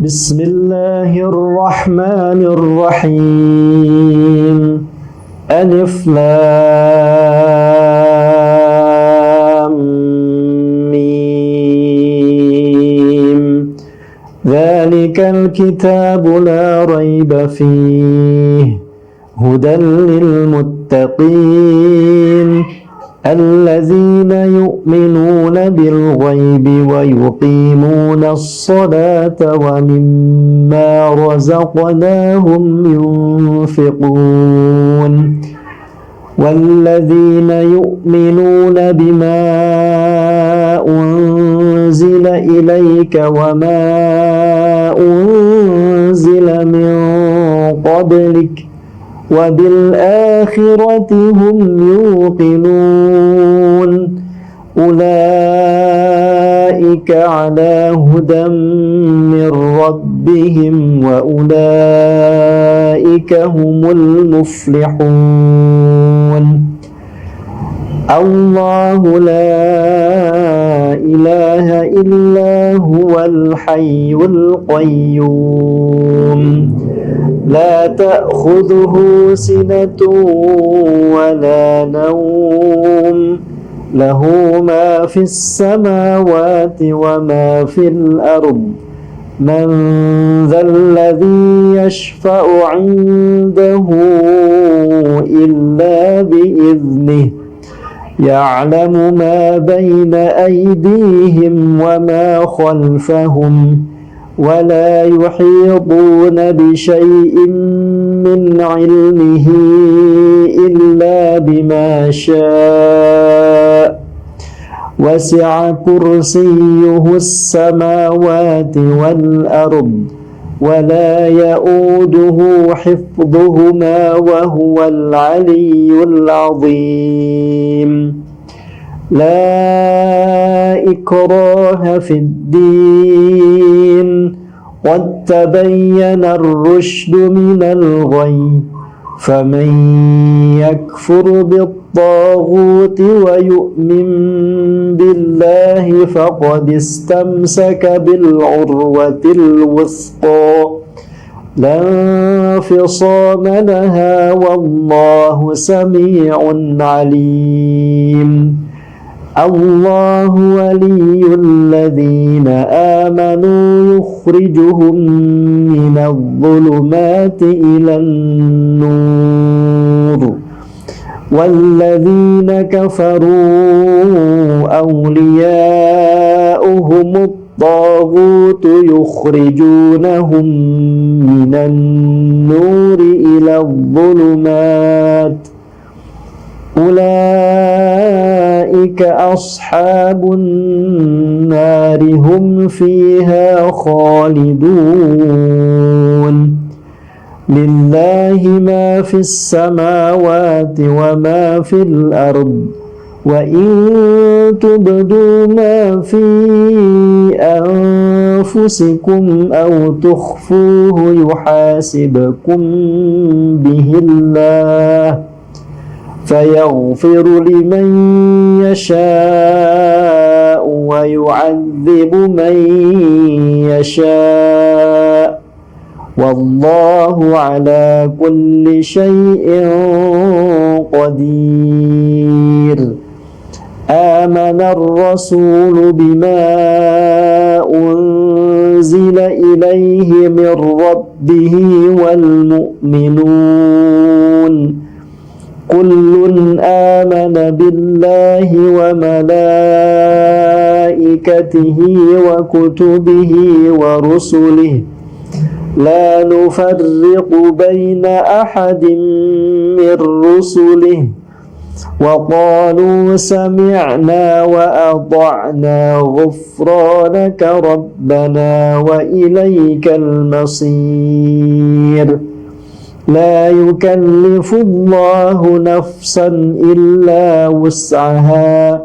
بسم الله الرحمن الرحيم ألف لام ميم ذلك الكتاب لا ريب فيه هدى للمتقين الذين يؤمنون بالغيب ويقيمون الصلاة ومما رزقناهم ينفقون والذين يؤمنون بما أنزل إليك وما أنزل من قبلك وبالآخرة هم يوقنون أولئك على هدى من ربهم وأولئك هم المفلحون الله لا إله إلا هو الحي القيوم لا تأخذه سنة ولا نوم له ما في السماوات وما في الأرض من ذا الذي يشفع عنده إلا بإذنه يعلم ما بين أيديهم وما خلفهم ولا يحيطون بشيء من علمه إلا بما شاء وسع كرسيه السماوات والأرض ولا يؤوده حفظهما وهو العلي العظيم لا إكراه في الدين قد تبين الرشد من الغي فمن يكفر بالطاغوت ويؤمن بالله فقد استمسك بالعروة الوثقى لا انفصام لها والله سميع عليم الله ولي الذين آمنوا يخرجهم من الظلمات إلى النور والذين كفروا أولياؤهم الطاغوت يخرجونهم من النور إلى الظلمات أولئك أصحاب النار هم فيها خالدون لله ما في السماوات وما في الأرض وإن تبدوا ما في أنفسكم أو تخفوه يحاسبكم به الله فيغفر لمن يشاء ويعذب من يشاء والله على كل شيء قدير آمن الرسول بما أنزل إليه من ربه والمؤمنون كل آمن بالله وملائكته وكتبه ورسله لا نفرق بين أحد من رسله وقالوا سمعنا وأطعنا غفرانك ربنا وإليك المصير لا يكلف الله نفسا إلا وسعها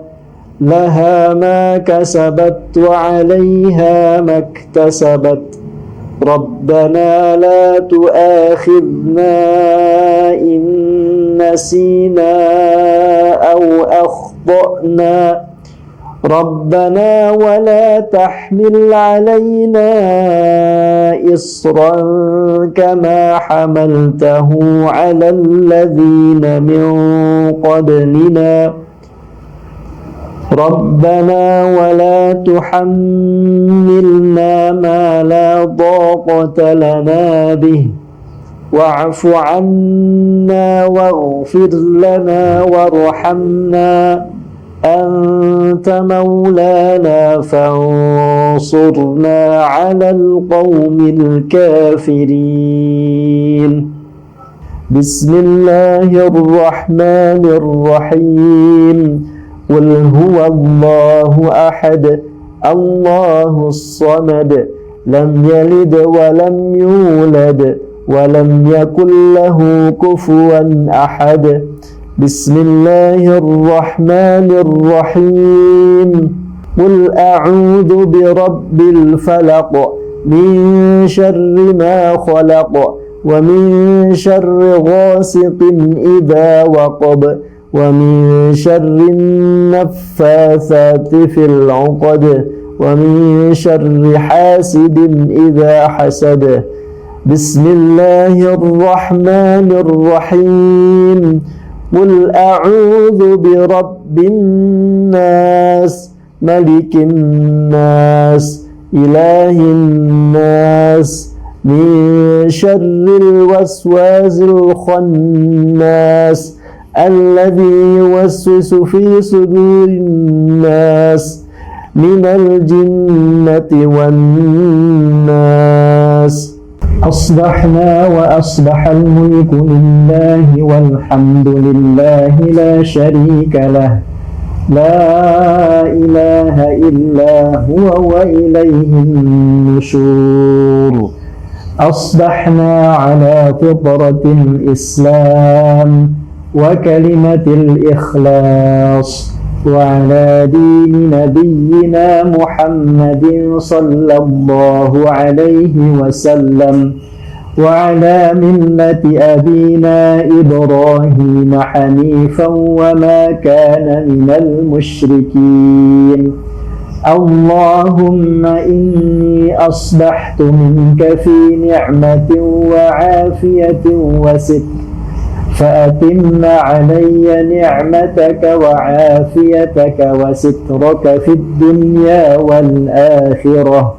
لها ما كسبت وعليها ما اكتسبت ربنا لا تؤاخذنا إن نسينا أو أخطأنا ربنا ولا تحمل علينا إصرا كما حملته على الذين من قبلنا ربنا ولا تحملنا ما لا طاقة لنا به واعف عنا واغفر لنا وارحمنا أنت مولانا فانصرنا على القوم الكافرين بسم الله الرحمن الرحيم قل هو الله أحد الله الصمد لم يلد ولم يولد ولم يكن له كفوا أحد بسم الله الرحمن الرحيم قل أعوذ برب الفلق من شر ما خلق ومن شر غاسق إذا وقب ومن شر النفاثات في العقد ومن شر حاسد إذا حسد بسم الله الرحمن الرحيم قل أعوذ برب الناس ملك الناس إله الناس من شر الوسواس الخناس الذي يوسوس في صدور الناس من الجنة والناس أصبحنا وأصبح الملك لله والحمد لله لا شريك له لا إله إلا هو وإليه النشور أصبحنا على فطرة الإسلام وكلمة الإخلاص وعلى دين نبينا محمد صلى الله عليه وسلم وعلى ملة أبينا إبراهيم حنيفا وما كان من المشركين اللهم إني أصبحت منك في نعمة وعافية وستر فأتم علي نعمتك وعافيتك وسترك في الدنيا والآخرة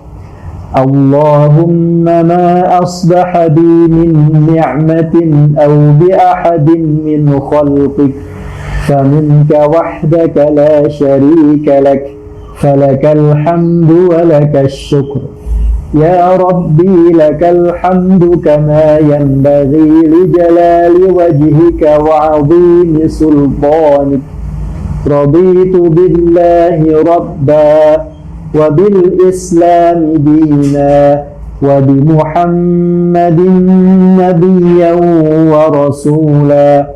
اللهم ما أصبح بي من نعمة أو بأحد من خلقك فمنك وحدك لا شريك لك فلك الحمد ولك الشكر يا ربي لك الحمد كما ينبغي لجلال وجهك وعظيم سلطانك رضيت بالله ربا وبالإسلام دينا وبمحمد نبيا ورسولا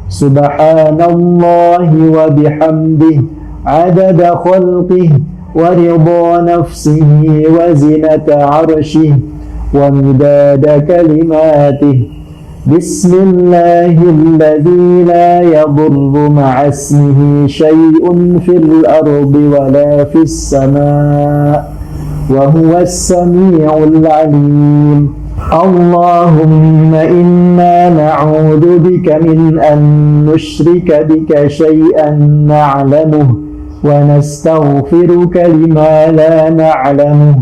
سبحان الله وبحمده عدد خلقه ورضا نفسه وزنة عرشه ومداد كلماته بسم الله الذي لا يضر مع اسمه شيء في الأرض ولا في السماء وهو السميع العليم اللهم إنا نعوذ بك من أن نشرك بك شيئا نعلمه ونستغفرك لما لا نعلمه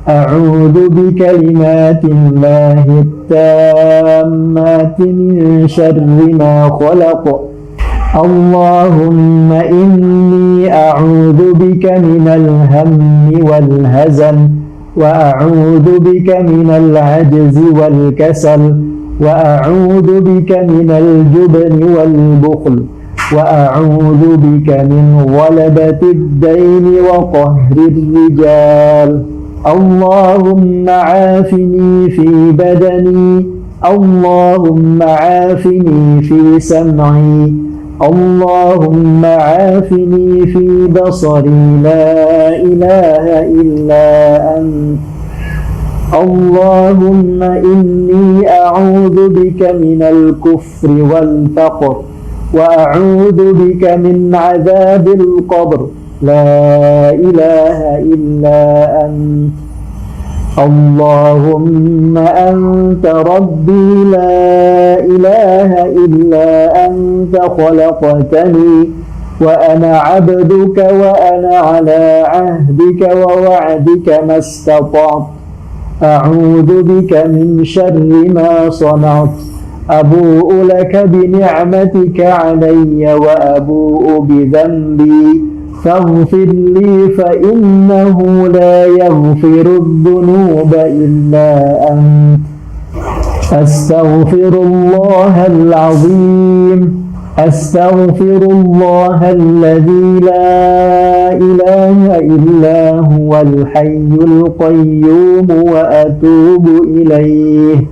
أعوذ بكلمات الله التامات من شر ما خلق اللهم إني أعوذ بك من الهم والهزن وأعوذ بك من العجز والكسل وأعوذ بك من الجبن والبخل وأعوذ بك من غلبة الدين وقهر الرجال اللهم عافني في بدني اللهم عافني في سمعي اللهم عافني في بصري لا إله إلا أنت اللهم إني أعوذ بك من الكفر والفقر وأعوذ بك من عذاب القبر لا إله إلا أنت اللهم أنت ربي لا إله إلا أنت خلقتني وأنا عبدك وأنا على عهدك ووعدك ما استطعت أعوذ بك من شر ما صنعت أبوء لك بنعمتك علي وأبوء بذنبي فاغفر لي فإنه لا يغفر الذنوب إلا أنت أستغفر الله العظيم أستغفر الله الذي لا إله إلا هو الحي القيوم وأتوب إليه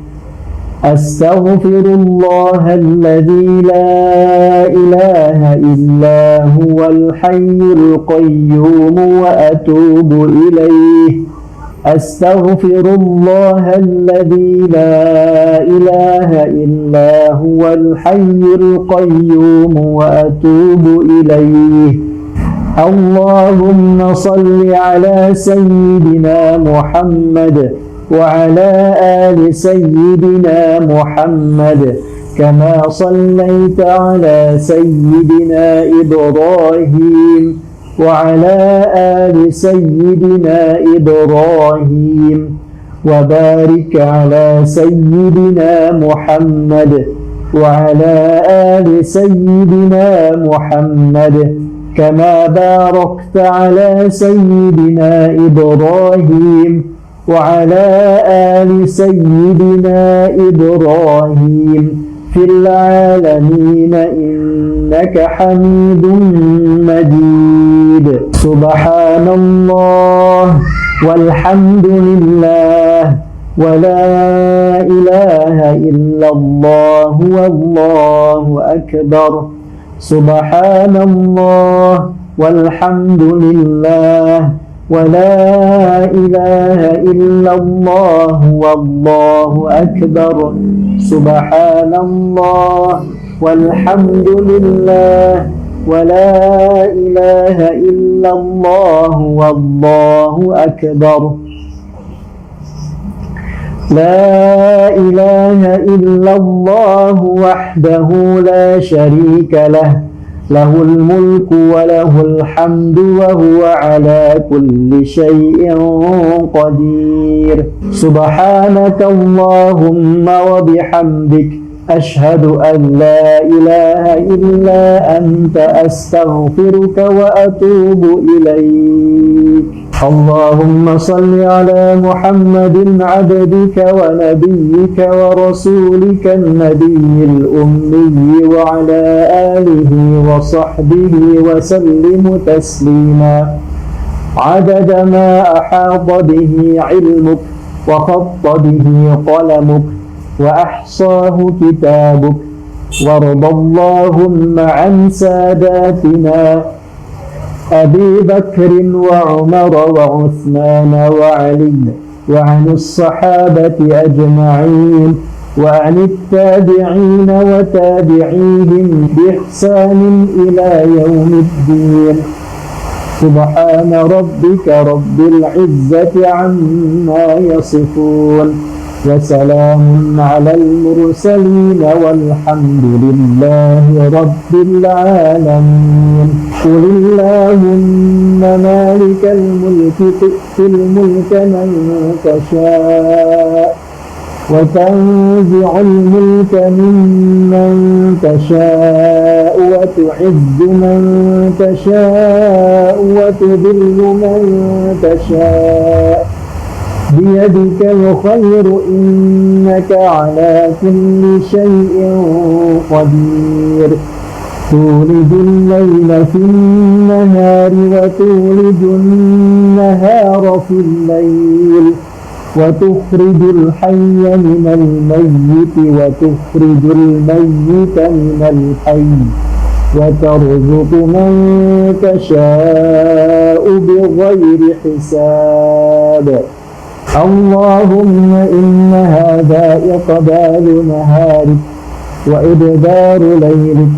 أستغفر الله الذي لا إله إلا هو الحي القيوم وأتوب إليه أستغفر الله الذي لا إله إلا هو الحي القيوم وأتوب إليه اللهم صل على سيدنا محمد وعلى آل سيدنا محمد كما صليت على سيدنا إبراهيم وعلى آل سيدنا إبراهيم وبارك على سيدنا محمد وعلى آل سيدنا محمد كما باركت على سيدنا إبراهيم وعلى آل سيدنا إبراهيم في العالمين إنك حميد مجيد سبحان الله والحمد لله ولا إله إلا الله والله أكبر سبحان الله والحمد لله ولا إله إلا الله والله أكبر سبحان الله والحمد لله ولا إله إلا الله والله أكبر لا إله إلا الله وحده لا شريك له له الملك وله الحمد وهو على كل شيء قدير سبحانك اللهم وبحمدك أشهد أن لا إله إلا أنت أستغفرك وأتوب إليك اللهم صل على محمد عبدك ونبيك ورسولك النبي الأمي وعلى آله وصحبه وسلم تسليما عدد ما أحاط به علمك وخط به قلمك وأحصاه كتابك وارض اللهم عن ساداتنا أبي بكر وعمر وعثمان وعلي وعن الصحابة أجمعين وعن التابعين وتابعيهم بإحسان إلى يوم الدين سبحان ربك رب العزة عما يصفون وسلام على المرسلين والحمد لله رب العالمين قل اللهم مالك الملك تؤتي الملك من تشاء وتنزع الملك ممن تشاء وتعز من تشاء وتذل من تشاء بيدك الخير إنك على كل شيء قدير تولج الليل في النهار وتولج النهار في الليل وتخرج الحي من الميت وتخرج الميت من الحي وترزق من تشاء بغير حساب اللهم إن هذا إقبال نهارك وإدبار ليلك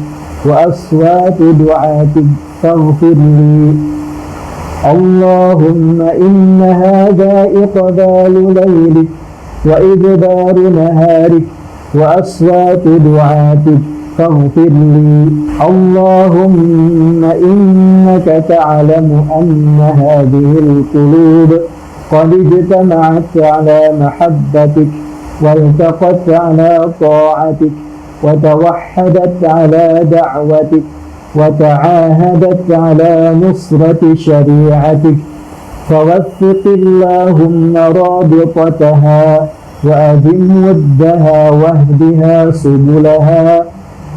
وأصوات دعاتك فاغفر لي اللهم إن هذا إقبال ليلك وإدبار نهارك وأصوات دعاتك فاغفر لي. اللهم إنك تعلم أن هذه القلوب قد اجتمعت على محبتك والتقت على طاعتك وتوحدت على دعوتك وتعاهدت على نصرة شريعتك، فوفق اللهم رابطتها وأدم ودها واهدها سبلها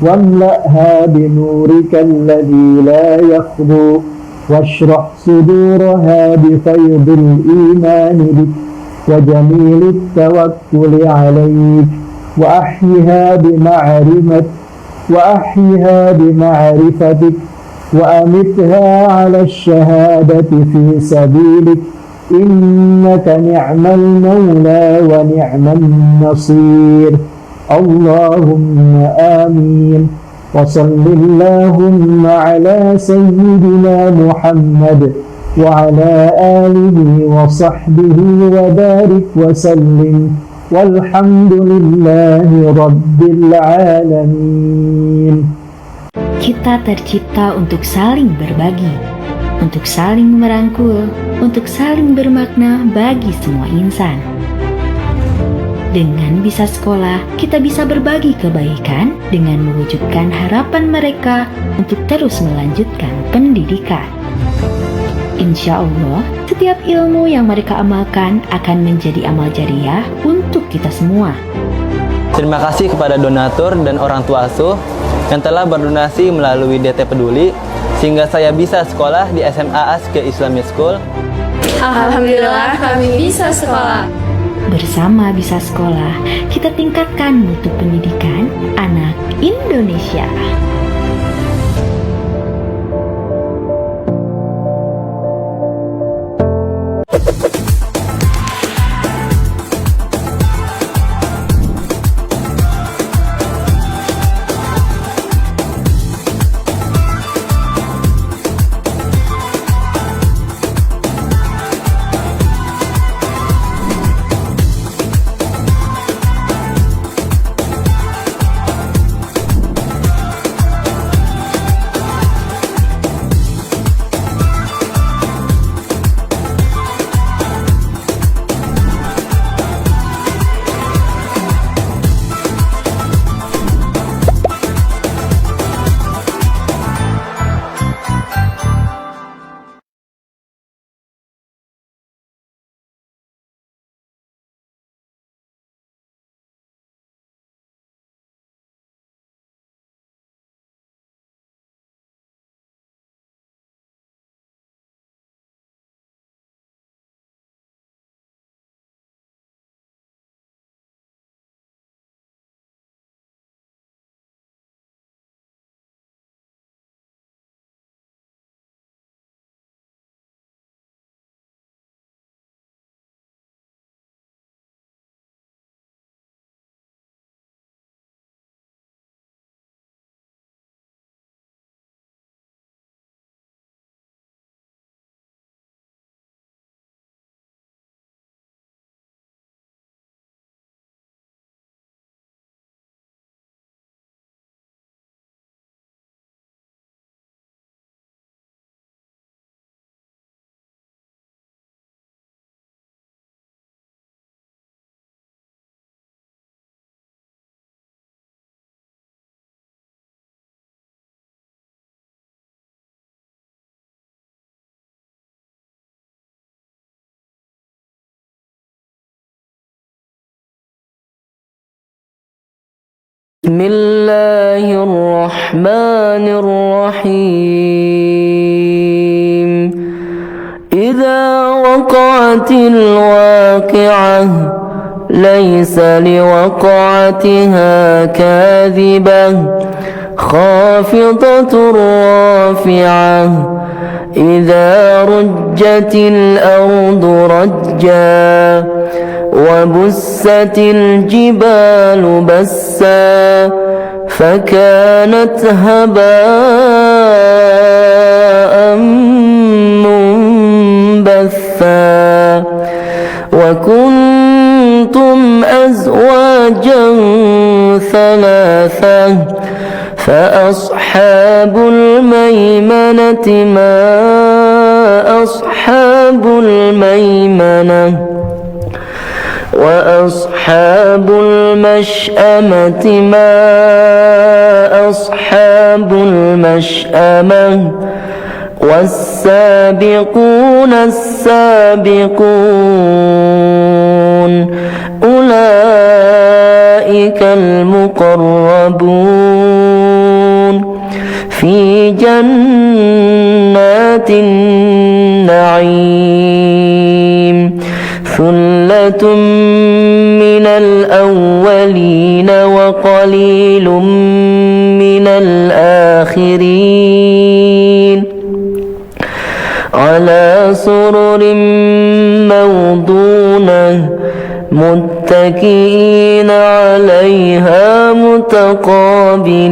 واملأها بنورك الذي لا يخبو، واشرح صدورها بفيض الإيمان بك وجميل التوكل عليك، وأحيها بمعرفتك وأمتها على الشهادة في سبيلك، إنك نعم المولى ونعم النصير. اللهم آمين. وصل اللهم على سيدنا محمد وعلى آله وصحبه وبارك وسلم، والحمد لله رب العالمين. Kita tercipta untuk saling berbagi, untuk saling merangkul, untuk saling bermakna bagi semua insan. Dengan bisa sekolah, kita bisa berbagi kebaikan dengan mewujudkan harapan mereka untuk terus melanjutkan pendidikan. Insya Allah, setiap ilmu yang mereka amalkan akan menjadi amal jariah untuk kita semua. Terima kasih kepada donatur dan orang tua asuh yang telah berdonasi melalui DT Peduli, sehingga saya bisa sekolah di SMA Aske Islamic School. Alhamdulillah kami bisa sekolah. Bersama Bisa Sekolah, kita tingkatkan mutu pendidikan anak Indonesia. بسم الله الرحمن الرحيم. إذا وقعت الواقعة ليس لوقعتها كاذبة خافضة رافعة إذا رجت الأرض رجا وبست الجبال بسا فكانت هباء منبثا فأصحاب الميمنة ما أصحاب الميمنة وأصحاب المشأمة ما أصحاب المشأمة والسابقون السابقون أولئك المقربون في جنات النعيم ثلة من الأولين وقليل من الآخرين على سرر موضونة متكئين عليها متقابلين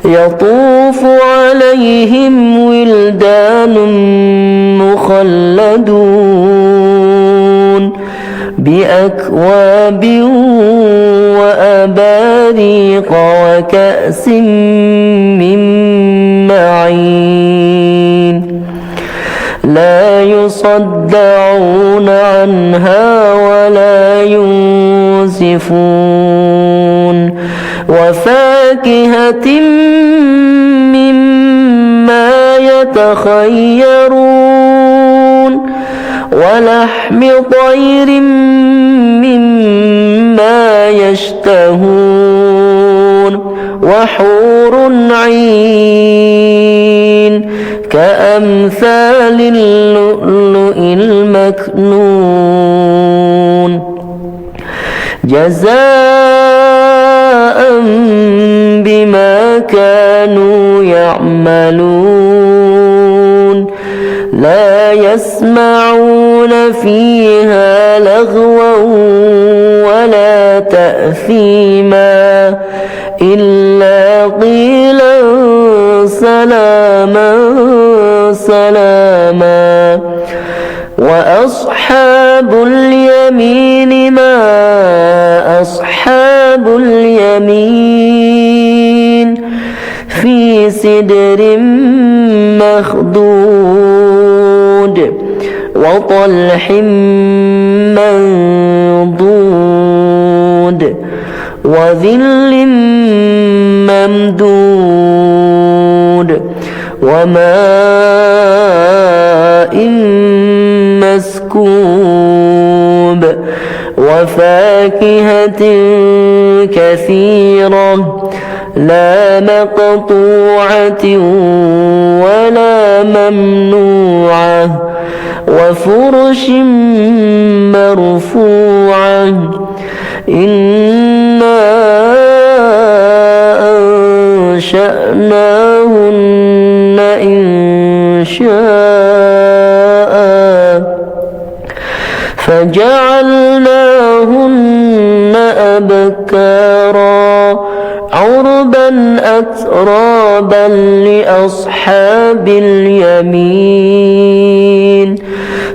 يطوف عليهم ولدان مخلدون بأكواب وأباريق وكأس من معين لا يصدعون عنها ولا ينزفون وفاكهة مما يتخيرون ولحم طير مما يشتهون وحور عين كأمثال اللؤلؤ المكنون جزاء بما كانوا يعملون لا يسمعون فيها لغوا ولا تأثيما إلا قيلا سلاما سلاما وأصحاب اليمين ما أصحاب اليمين في سدر مخضود وطلح منضود وظل ممدود وماء مسكوب وفاكهة كثيرة لا مقطوعة ولا ممنوعة وفرش مرفوعة إنا أنشأناهن إنشاء فجعلناهن أبكارا عربا أترابا لأصحاب اليمين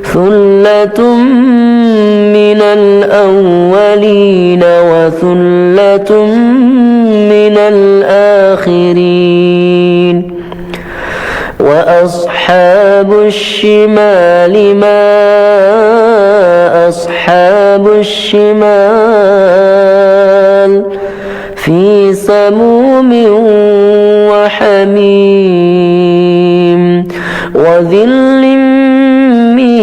ثلة من الأولين وثلة من الآخرين وأصحاب الشمال ما أصحاب الشمال في سموم وحميم وظل من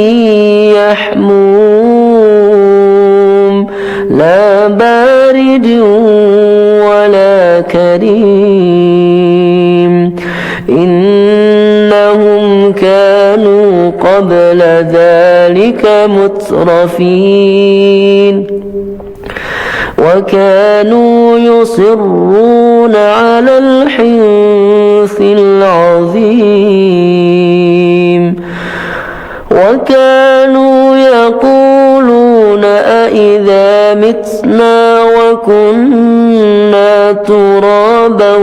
يحموم لا بارد ولا كريم إنهم كانوا قبل ذلك مترفين وكانوا يصرون على الحنث العظيم وكانوا يقولون أإذا متنا وكنا ترابا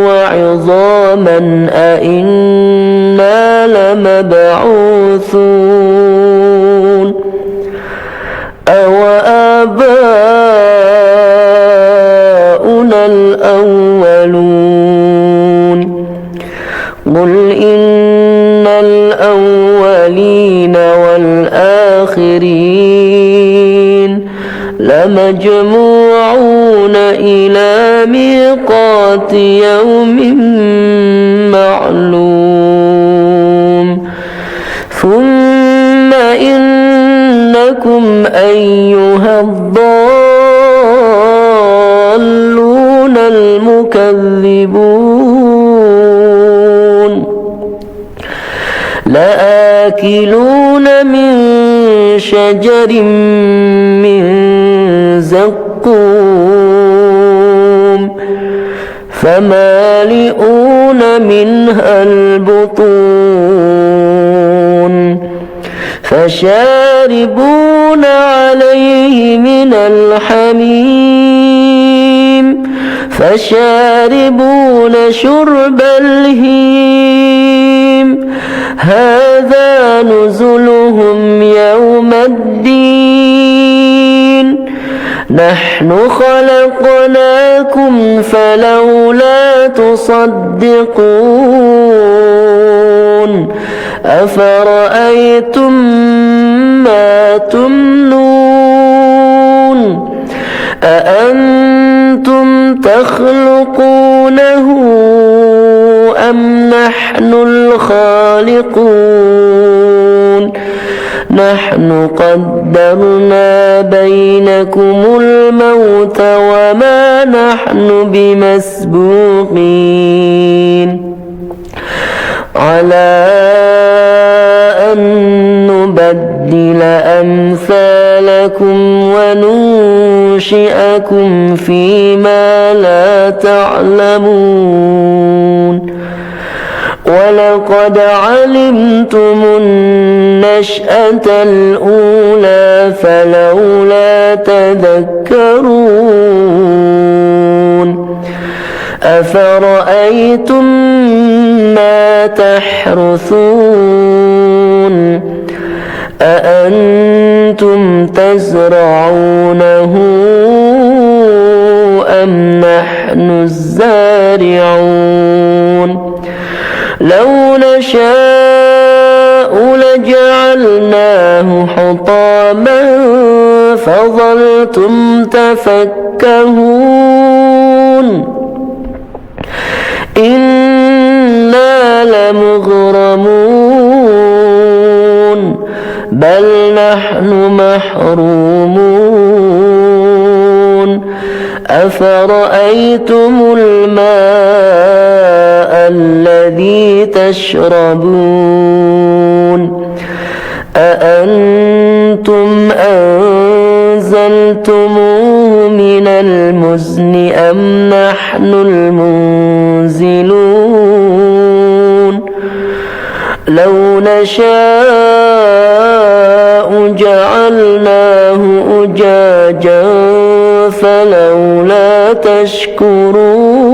وعظاما أإنا لمبعوثون أو آباؤنا الأولين والآخرين لمجموعون إلى ميقات يوم معلوم ثم إنكم أيها الضالون المكذبون لآكلون من شجر من زقوم فمالئون منها البطون فشاربون عليه من الحميم فشاربون شرب الهيم هذا نزلهم يوم الدين نحن خلقناكم فلولا تصدقون أفرأيتم ما تمنون أأنتم تخلقونه أم نحن الخالقون نحن قدرنا بينكم الموت وما نحن بمسبوقين على أن نبدل أمثالكم وننشئكم فيما لا تعلمون ولقد علمتم النشأة الأولى فلولا تذكرون أفرأيتم ما تحرثون أأنتم تزرعونه أم نحن الزارعون لو نشاء لجعلناه حطاما فظلتم تفكهون إنا لمغرمون بل نحن محرومون أفرأيتم الماء الذي تشربون أأنتم أنزلتموه من المزن أم نحن المنزلون لو نشاء جعلناه أجاجا فلولا تشكرون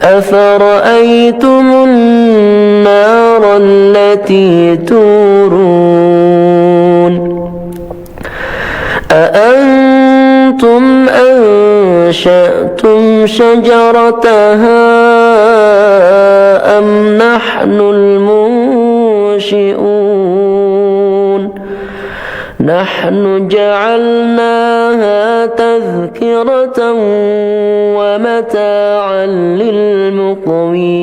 أفرأيتم النار التي تورون أأنتم أنشأتم شجرتها أم نحن المنشئون نحن جعلناها تذكرة ومتاعا للمقوين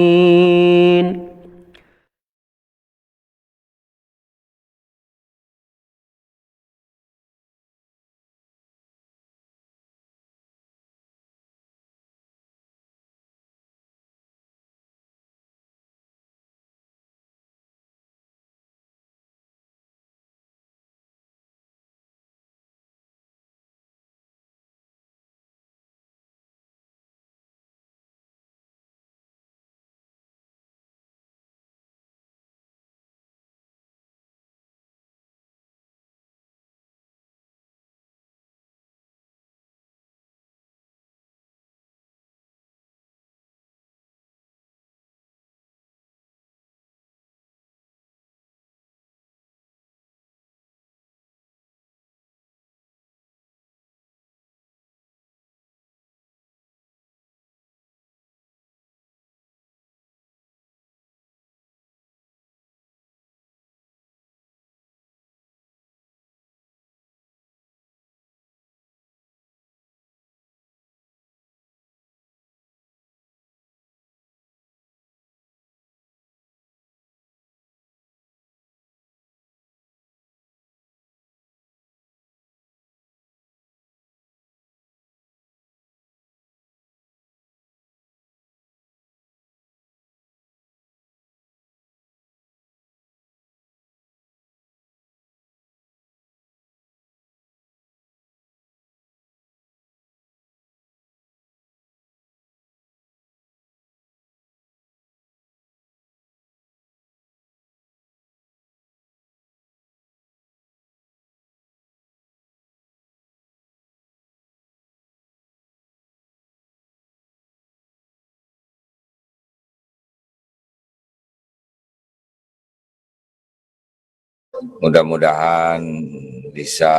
Mudah-mudahan bisa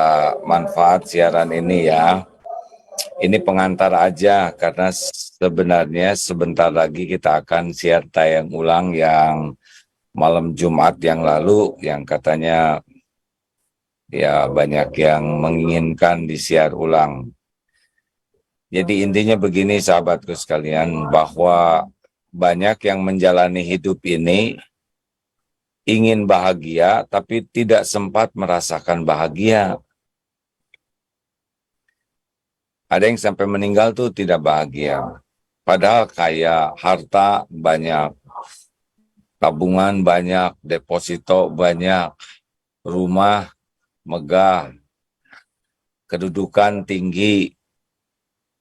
manfaat siaran ini ya. Ini pengantar aja karena sebenarnya sebentar lagi kita akan siar tayang ulang yang malam Jumat yang lalu yang katanya ya banyak yang menginginkan disiar ulang. Jadi intinya begini sahabatku sekalian, bahwa banyak yang menjalani hidup ini ingin bahagia tapi tidak sempat merasakan bahagia. Ada yang sampai meninggal tuh tidak bahagia. Padahal kaya, harta banyak, tabungan banyak, deposito banyak, rumah megah, kedudukan tinggi,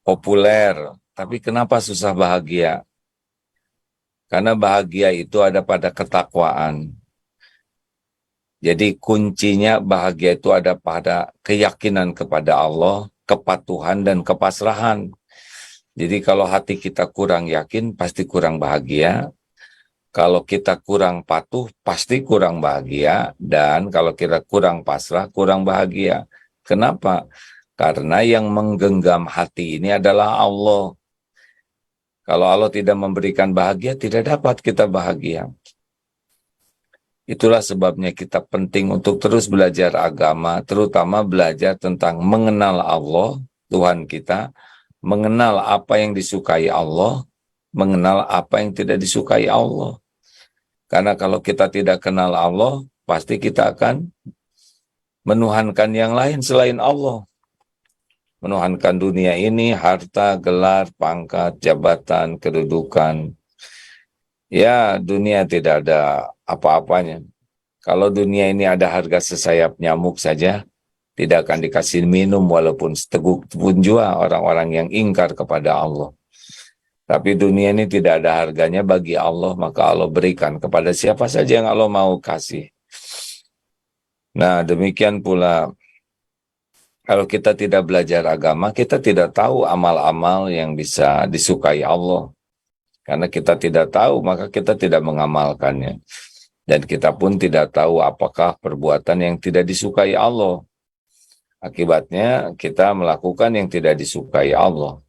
populer. Tapi kenapa susah bahagia? Karena bahagia itu ada pada ketakwaan. Jadi kuncinya bahagia itu ada pada keyakinan kepada Allah, kepatuhan dan kepasrahan. Jadi kalau hati kita kurang yakin, pasti kurang bahagia. Kalau kita kurang patuh, pasti kurang bahagia. Dan kalau kita kurang pasrah, kurang bahagia. Kenapa? Karena yang menggenggam hati ini adalah Allah. Kalau Allah tidak memberikan bahagia, tidak dapat kita bahagia. Itulah sebabnya kita penting untuk terus belajar agama, terutama belajar tentang mengenal Allah, Tuhan kita, mengenal apa yang disukai Allah, mengenal apa yang tidak disukai Allah. Karena kalau kita tidak kenal Allah, pasti kita akan menuhankan yang lain selain Allah. Menuhankan dunia ini, harta, gelar, pangkat, jabatan, kedudukan. Ya, dunia tidak ada apa-apanya. Kalau dunia ini ada harga sesayap nyamuk saja, tidak akan dikasih minum walaupun seteguk pun jua orang-orang yang ingkar kepada Allah. Tapi dunia ini tidak ada harganya bagi Allah, maka Allah berikan kepada siapa saja yang Allah mau kasih. Nah, demikian pula kalau kita tidak belajar agama, kita tidak tahu amal-amal yang bisa disukai Allah. Karena kita tidak tahu, maka kita tidak mengamalkannya. Dan kita pun tidak tahu apakah perbuatan yang tidak disukai Allah. Akibatnya kita melakukan yang tidak disukai Allah.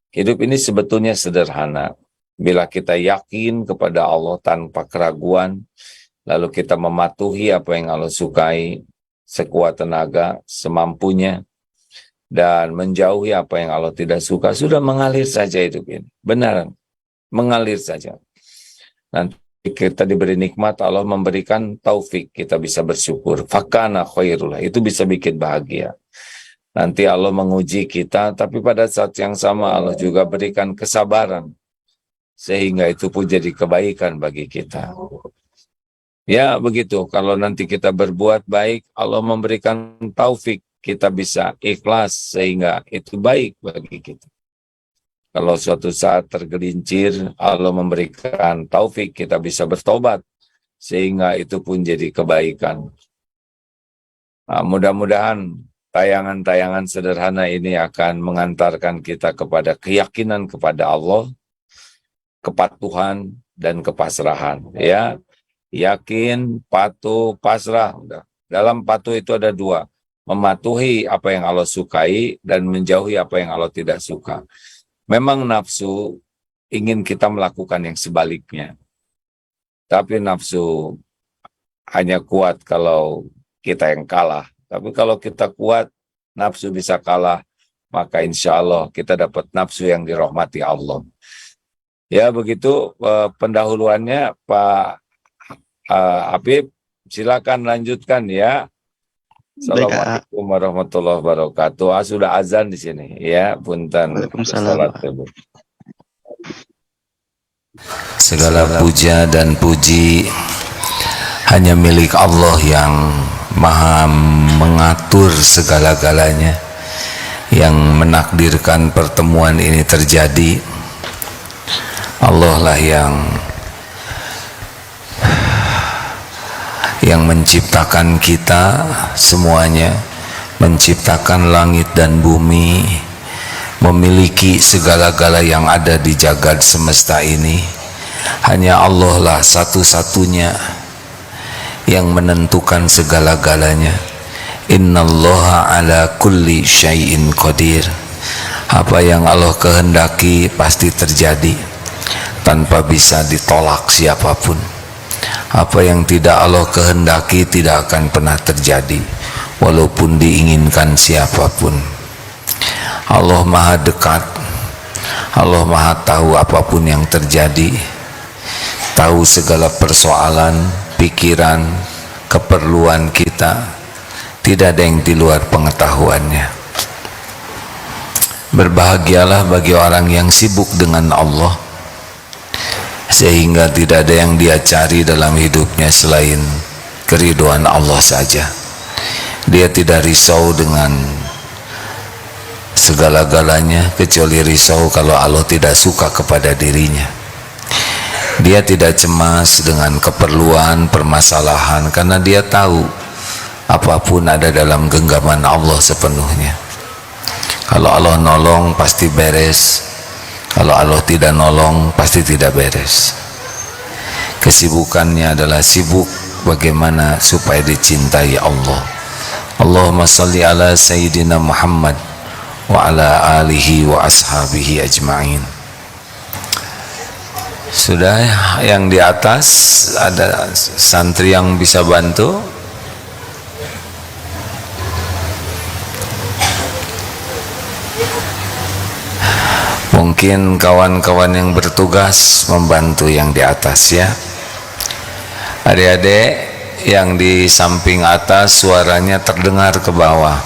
Hidup ini sebetulnya sederhana. Bila kita yakin kepada Allah tanpa keraguan, lalu kita mematuhi apa yang Allah sukai, sekuat tenaga, semampunya, dan menjauhi apa yang Allah tidak suka, sudah mengalir saja hidup ini. Benar, mengalir saja. Nanti kita diberi nikmat, Allah memberikan taufik, kita bisa bersyukur. Fakana khairullah, itu bisa bikin bahagia. Nanti Allah menguji kita, tapi pada saat yang sama Allah juga berikan kesabaran. Sehingga itu pun jadi kebaikan bagi kita. Ya begitu, kalau nanti kita berbuat baik, Allah memberikan taufik, kita bisa ikhlas sehingga itu baik bagi kita. Kalau suatu saat tergelincir, Allah memberikan taufik, kita bisa bertobat sehingga itu pun jadi kebaikan. Nah, mudah-mudahan tayangan-tayangan sederhana ini akan mengantarkan kita kepada keyakinan kepada Allah, kepatuhan dan kepasrahan. Ya, yakin, patuh, pasrah. Dalam patuh itu ada dua, mematuhi apa yang Allah sukai dan menjauhi apa yang Allah tidak suka. Memang nafsu ingin kita melakukan yang sebaliknya, tapi nafsu hanya kuat kalau kita yang kalah. Tapi kalau kita kuat, nafsu bisa kalah, maka insya Allah kita dapat nafsu yang dirahmati Allah. Ya begitu pendahuluannya Pak Habib, silakan lanjutkan ya. Assalamualaikum warahmatullahi wabarakatuh. Sudah azan di sini ya, punten. Waalaikumsalam. Segala puja dan puji hanya milik Allah yang Maha mengatur segala-galanya, yang menakdirkan pertemuan ini terjadi. Allah lah yang menciptakan kita semuanya, menciptakan langit dan bumi, memiliki segala-gala yang ada di jagad semesta ini. Hanya Allah lah satu-satunya yang menentukan segala-galanya. Innallaha ala kulli syai'in qadir. Apa yang Allah kehendaki pasti terjadi, tanpa bisa ditolak siapapun. Apa yang tidak Allah kehendaki tidak akan pernah terjadi, walaupun diinginkan siapapun. Allah maha dekat, Allah maha tahu apapun yang terjadi, tahu segala persoalan, pikiran, keperluan kita. Tidak ada yang di luar pengetahuannya. Berbahagialah bagi orang yang sibuk dengan Allah, sehingga tidak ada yang dia cari dalam hidupnya selain keridhaan Allah saja. Dia tidak risau dengan segala-galanya, kecuali risau kalau Allah tidak suka kepada dirinya. Dia tidak cemas dengan keperluan, permasalahan, karena dia tahu apapun ada dalam genggaman Allah sepenuhnya. Kalau Allah nolong pasti beres, kalau Allah tidak nolong pasti tidak beres. Kesibukannya adalah sibuk bagaimana supaya dicintai Allah. Allahumma salli ala Sayyidina Muhammad wa ala alihi wa ashabihi ajma'in. Sudah, yang di atas ada santri yang bisa bantu? Mungkin kawan-kawan yang bertugas membantu yang di atas ya. Adik-adik yang di samping atas suaranya terdengar ke bawah.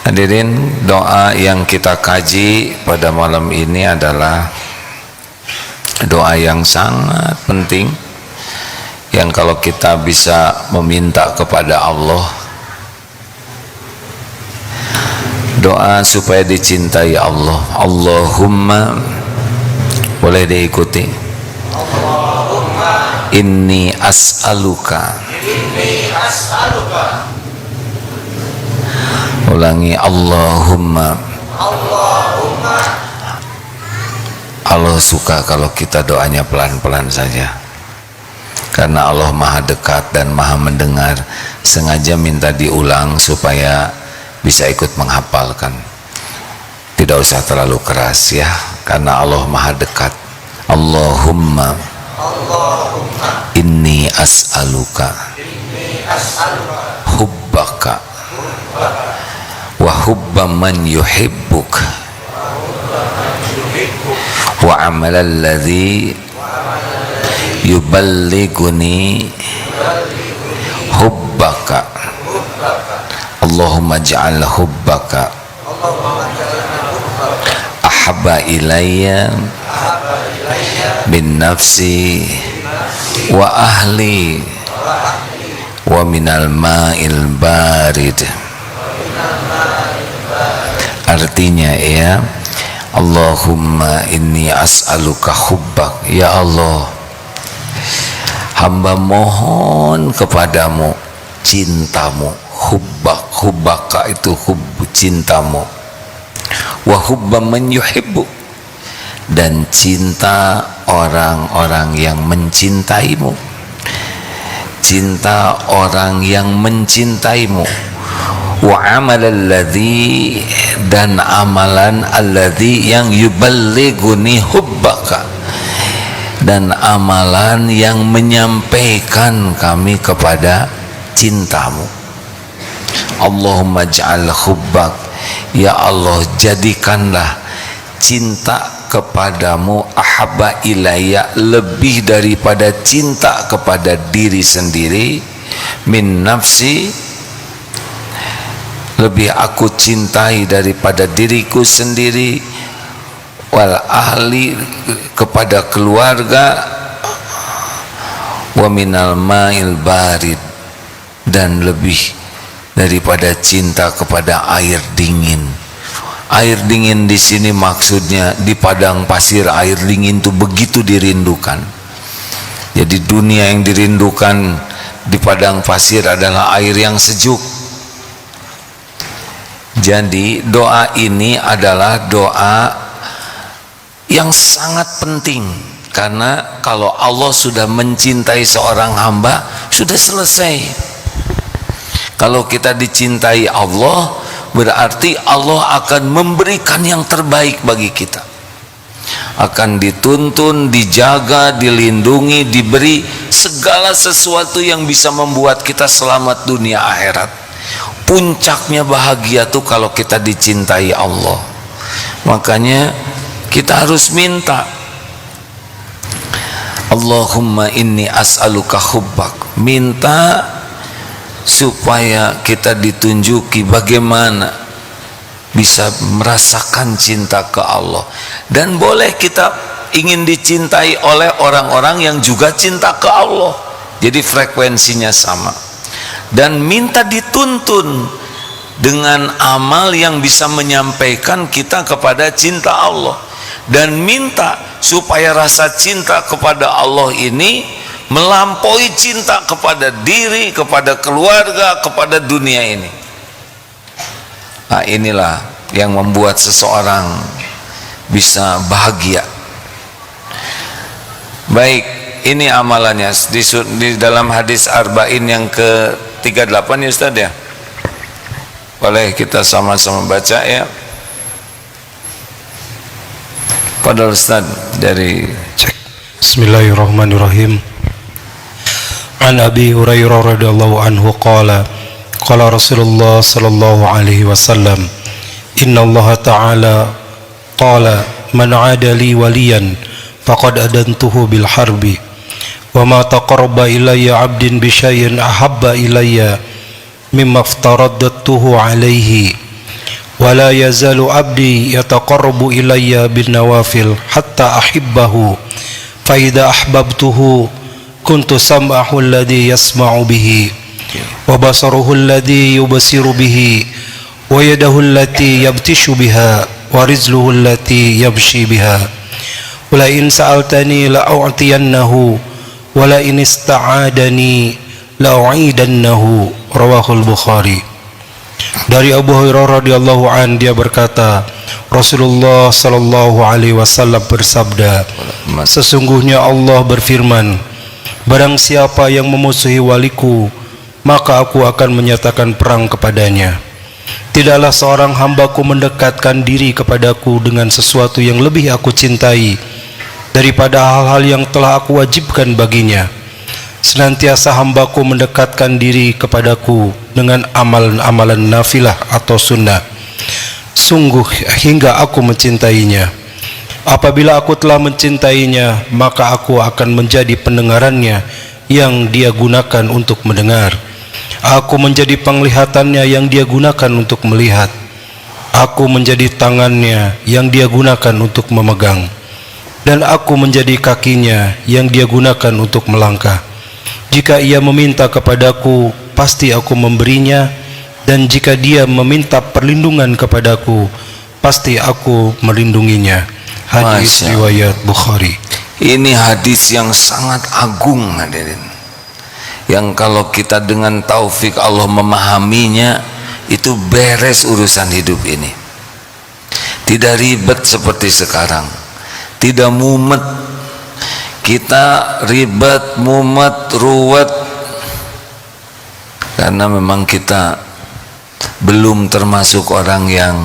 Hadirin, doa yang kita kaji pada malam ini adalah doa yang sangat penting, yang kalau kita bisa meminta kepada Allah, doa supaya dicintai Allah. Allahumma, boleh diikuti. Allahumma inni as'aluka. Ulangi, Allahumma. Allah suka kalau kita doanya pelan-pelan saja, karena Allah maha dekat dan maha mendengar. Sengaja minta diulang supaya bisa ikut menghafalkan. Tidak usah terlalu keras ya, karena Allah maha dekat. Allahumma inni as'aluka hubbaka wa hubba man yuhibbuk wa amalal ladzi yuballighuni hubbaka. Allahumma ja'al hubbaka ahabba ilayya min nafsi wa ahli wa minal ma'il barid. Artinya ya, Allahumma inni as'aluka hubbak. Ya Allah, hamba mohon kepadamu cintamu. Hubbaka itu cintamu. Wa hubba man yuhibbu, dan cinta orang-orang yang mencintaimu. Cinta orang yang mencintaimu. Wa amalal ladzi, dan amalan alladzi yang yuballighuni hubbaka, dan amalan yang menyampaikan kami kepada cintamu. Allahumma ja'al hubbak, ya Allah jadikanlah cinta kepadamu ahabba ilayya, lebih daripada cinta kepada diri sendiri, min nafsi, lebih aku cintai daripada diriku sendiri, wal ahli, kepada keluarga, wa minal ma'il barid, dan lebih daripada cinta kepada air dingin. Air dingin di sini maksudnya di padang pasir air dingin itu begitu dirindukan. Jadi dunia yang dirindukan di padang pasir adalah air yang sejuk. Jadi doa ini adalah doa yang sangat penting, Karena kalau Allah sudah mencintai seorang hamba, sudah selesai. Kalau kita dicintai Allah, berarti Allah akan memberikan yang terbaik bagi kita. Akan dituntun, dijaga, dilindungi, diberi segala sesuatu yang bisa membuat kita selamat dunia akhirat. Puncaknya bahagia tuh kalau kita dicintai Allah. Makanya kita harus minta, Allahumma inni as'aluka hubbak. Minta supaya kita ditunjuki bagaimana bisa merasakan cinta ke Allah. Dan boleh kita ingin dicintai oleh orang-orang yang juga cinta ke Allah, jadi frekuensinya sama. Dan minta dituntun dengan amal yang bisa menyampaikan kita kepada cinta Allah. Dan minta supaya rasa cinta kepada Allah ini melampaui cinta kepada diri, kepada keluarga, kepada dunia ini. Nah, inilah yang membuat seseorang bisa bahagia. Baik, ini amalannya di dalam hadis Arba'in yang ke-38 ya Ustaz ya. Boleh kita sama-sama baca ya. Pada Ustaz dari cek. Bismillahirrahmanirrahim. An Abi Hurairah radhiyallahu anhu qala qala Rasulullah sallallahu alaihi wasallam, inna Allah ta'ala qala man 'ada li waliyan faqad adantuhu bil harbi wa ma taqarraba ilayya 'abdin bi syai'in ahabba ilayya mimma aftaradtuhu alaihi wa la yazalu 'abdi yataqarrabu ilayya bin nawafil hatta ahibbahu fa idza ahbabtuhu kuntu sam'ahu alladhi yasma'u bihi wa basaruhu alladhi yubsiru bihi wa yadahu allati yabtishu biha wa rizluhu allati yamshi biha wa la in sa'altani la u'tiyannahu wa la in ista'adani la u'idannahu. Rawahul Bukhari. Dari Abu Hurairah radhiyallahu an, dia berkata, Rasulullah sallallahu alaihi wasallam bersabda, sesungguhnya Allah berfirman, barang siapa yang memusuhi waliku, maka aku akan menyatakan perang kepadanya. Tidaklah seorang hambaku mendekatkan diri kepadaku dengan sesuatu yang lebih aku cintai daripada hal-hal yang telah aku wajibkan baginya. Senantiasa hambaku mendekatkan diri kepadaku dengan amalan-amalan nafilah atau sunnah, sungguh hingga aku mencintainya. Apabila aku telah mencintainya, maka aku akan menjadi pendengarannya yang dia gunakan untuk mendengar. Aku menjadi penglihatannya yang dia gunakan untuk melihat. Aku menjadi tangannya yang dia gunakan untuk memegang. Dan aku menjadi kakinya yang dia gunakan untuk melangkah. Jika ia meminta kepadaku, pasti aku memberinya. Dan jika dia meminta perlindungan kepadaku, pasti aku melindunginya. Hadis riwayat Bukhari. Ini hadis yang sangat agung hadirin, yang kalau kita dengan taufik Allah memahaminya, itu beres urusan hidup ini. Tidak ribet seperti sekarang, tidak mumet. Kita ribet, mumet, ruwet karena memang kita belum termasuk orang yang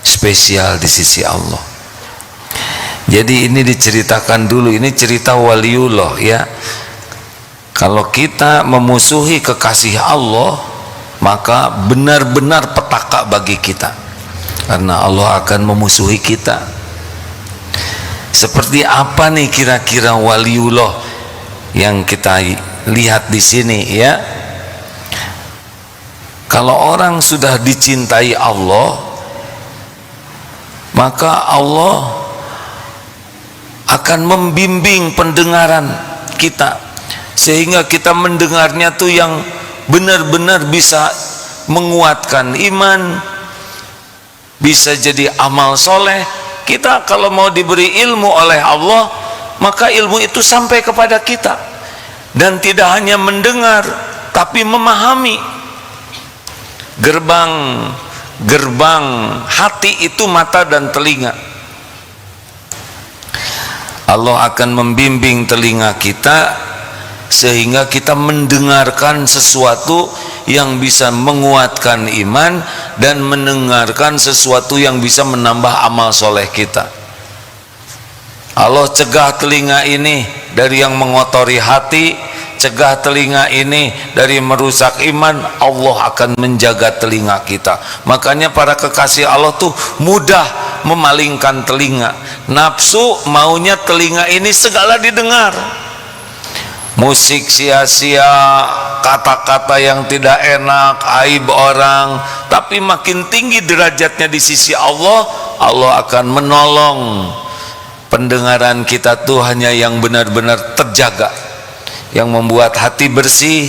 spesial di sisi Allah. Jadi ini diceritakan dulu, ini cerita waliullah ya. Kalau kita memusuhi kekasih Allah, maka benar-benar petaka bagi kita, karena Allah akan memusuhi kita. Seperti apa nih kira-kira waliullah yang kita lihat di sini ya? Kalau orang sudah dicintai Allah, maka Allah akan membimbing pendengaran kita sehingga kita mendengarnya tuh yang benar-benar bisa menguatkan iman, bisa jadi amal soleh. Kita kalau mau diberi ilmu oleh Allah, maka ilmu itu sampai kepada kita, dan tidak hanya mendengar tapi memahami. Gerbang hati itu mata dan telinga. Allah akan membimbing telinga kita sehingga kita mendengarkan sesuatu yang bisa menguatkan iman dan mendengarkan sesuatu yang bisa menambah amal soleh kita. Allah cegah telinga ini dari yang mengotori hati, cegah telinga ini dari merusak iman. Allah akan menjaga telinga kita. Makanya para kekasih Allah tuh mudah memalingkan telinga. Nafsu maunya telinga ini segala didengar, musik sia-sia, kata-kata yang tidak enak, aib orang. Tapi makin tinggi derajatnya di sisi Allah, Allah akan menolong pendengaran kita tuh hanya yang benar-benar terjaga, yang membuat hati bersih.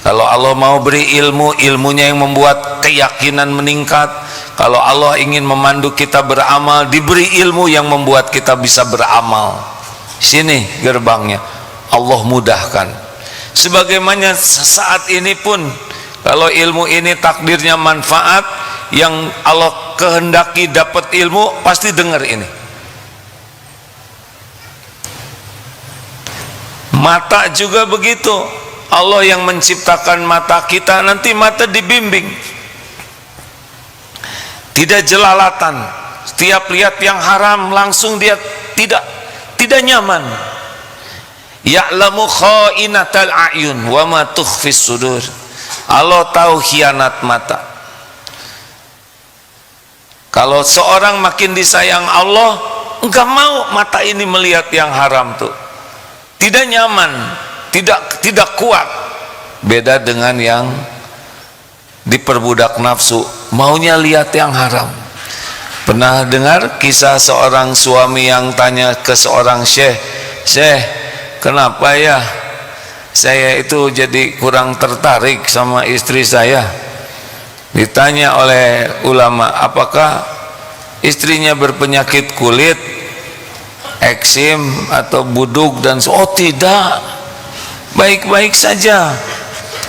Kalau Allah mau beri ilmu, ilmunya yang membuat keyakinan meningkat. Kalau Allah ingin memandu kita beramal, diberi ilmu yang membuat kita bisa beramal. Sini gerbangnya, Allah mudahkan. Sebagaimana saat ini pun, kalau ilmu ini takdirnya manfaat, yang Allah kehendaki dapat ilmu, pasti dengar ini. Mata juga begitu. Allah yang menciptakan mata kita, nanti mata dibimbing, tidak jelalatan. Setiap lihat yang haram langsung dia tidak nyaman. Ya'lamu kha'inatal a'yun wa ma tukhfis sudur. Allah tahu khianat mata. Kalau seorang makin disayang Allah, enggak mau mata ini melihat yang haram tuh. Tidak nyaman, tidak kuat. Beda dengan yang diperbudak nafsu, maunya lihat yang haram. Pernah dengar kisah seorang suami yang tanya ke seorang syekh, "Syekh, kenapa ya saya itu jadi kurang tertarik sama istri saya?" Ditanya oleh ulama, "Apakah istrinya berpenyakit kulit, eksim atau buduk dan oh tidak, baik-baik saja.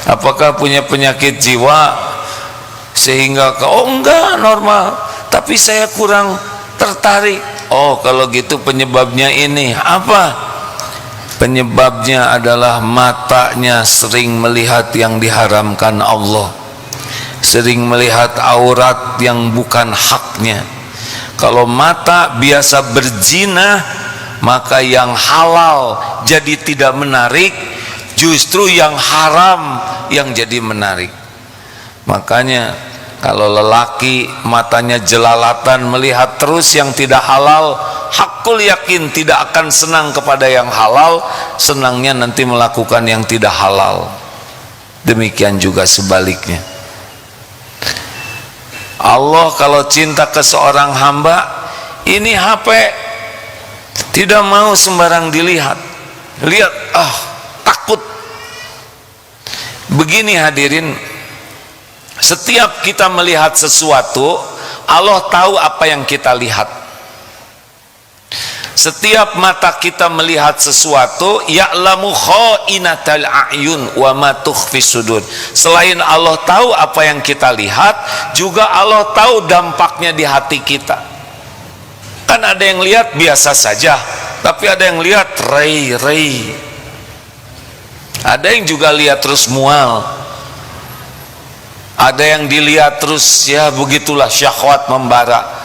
Apakah punya penyakit jiwa sehingga oh enggak, normal, tapi saya kurang tertarik." Oh, kalau gitu penyebabnya ini. Apa? Penyebabnya adalah matanya sering melihat yang diharamkan Allah, sering melihat aurat yang bukan haknya. Kalau mata biasa berzina, maka yang halal jadi tidak menarik, justru yang haram yang jadi menarik. Makanya kalau lelaki matanya jelalatan melihat terus yang tidak halal, hakul yakin tidak akan senang kepada yang halal, senangnya nanti melakukan yang tidak halal. Demikian juga sebaliknya. Allah kalau cinta ke seorang hamba, ini HP tidak mau sembarang dilihat. Lihat, takut. Begini hadirin, setiap kita melihat sesuatu, Allah tahu apa yang kita lihat. Setiap mata kita melihat sesuatu, ya'lamu kha'inatal a'yun wa ma tukhfis sudur. Selain Allah tahu apa yang kita lihat, juga Allah tahu dampaknya di hati kita. Kan ada yang lihat biasa saja, tapi ada yang lihat rei. Ada yang juga lihat terus mual. Ada yang dilihat terus ya begitulah, syahwat membara.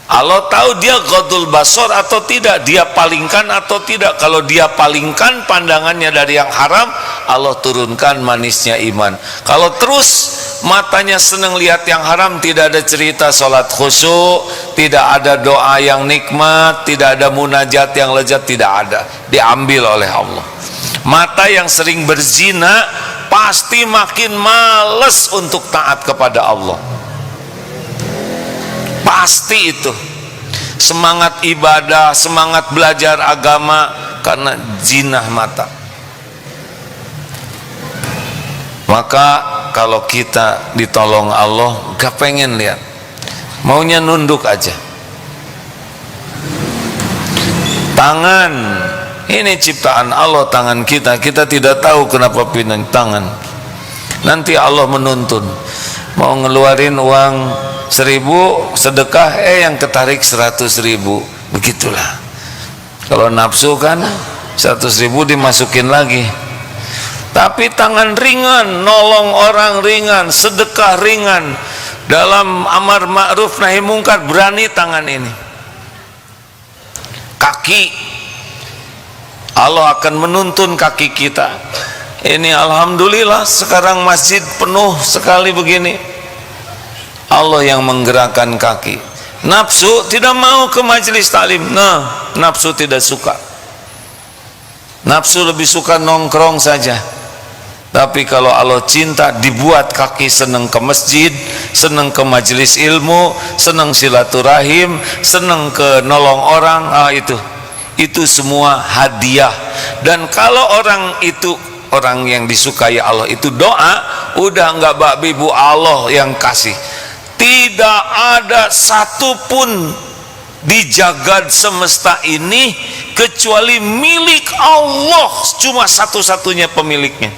Allah tahu dia ghadul basar atau tidak, dia palingkan atau tidak. Kalau dia palingkan pandangannya dari yang haram, Allah turunkan manisnya iman. Kalau terus matanya senang lihat yang haram, tidak ada cerita salat khusyuk, tidak ada doa yang nikmat, tidak ada munajat yang lezat, tidak ada, diambil oleh Allah. Mata yang sering berzina pasti makin males untuk taat kepada Allah. Pasti itu. Semangat ibadah, semangat belajar agama karena zinah mata. Maka kalau kita ditolong Allah, gak pengen lihat, maunya nunduk aja. Tangan, ini ciptaan Allah, tangan kita. Kita tidak tahu kenapa pindah tangan. Nanti Allah menuntun, mau ngeluarin uang 1.000 sedekah, yang ketarik 100.000. Begitulah. Kalau nafsu kan 100.000 dimasukin lagi. Tapi tangan ringan, nolong orang ringan, sedekah ringan, dalam amar ma'ruf nahi mungkar berani tangan ini. Kaki, Allah akan menuntun kaki kita. Ini alhamdulillah sekarang masjid penuh sekali begini. Allah yang menggerakkan kaki. Nafsu tidak mau ke majelis taklim. Nah, nafsu tidak suka. Nafsu lebih suka nongkrong saja. Tapi kalau Allah cinta, dibuat kaki senang ke masjid, senang ke majelis ilmu, senang silaturahim, senang ke nolong orang. Itu semua hadiah. Dan kalau orang itu, orang yang disukai Allah itu doa, udah enggak babi bu, Allah yang kasih. Tidak ada satupun di jagad semesta ini kecuali milik Allah, cuma satu-satunya pemiliknya.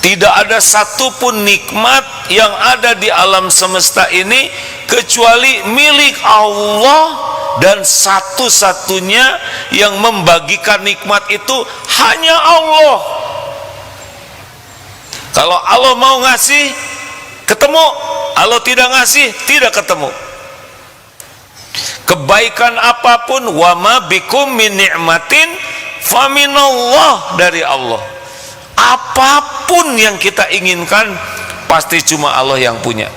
Tidak ada satupun nikmat yang ada di alam semesta ini kecuali milik Allah, dan satu-satunya yang membagikan nikmat itu hanya Allah. Kalau Allah mau ngasih, ketemu. Allah tidak ngasih, tidak ketemu. Kebaikan apapun, wa ma bikum min ni'matin faminallah, dari Allah. Apapun yang kita inginkan pasti cuma Allah yang punya.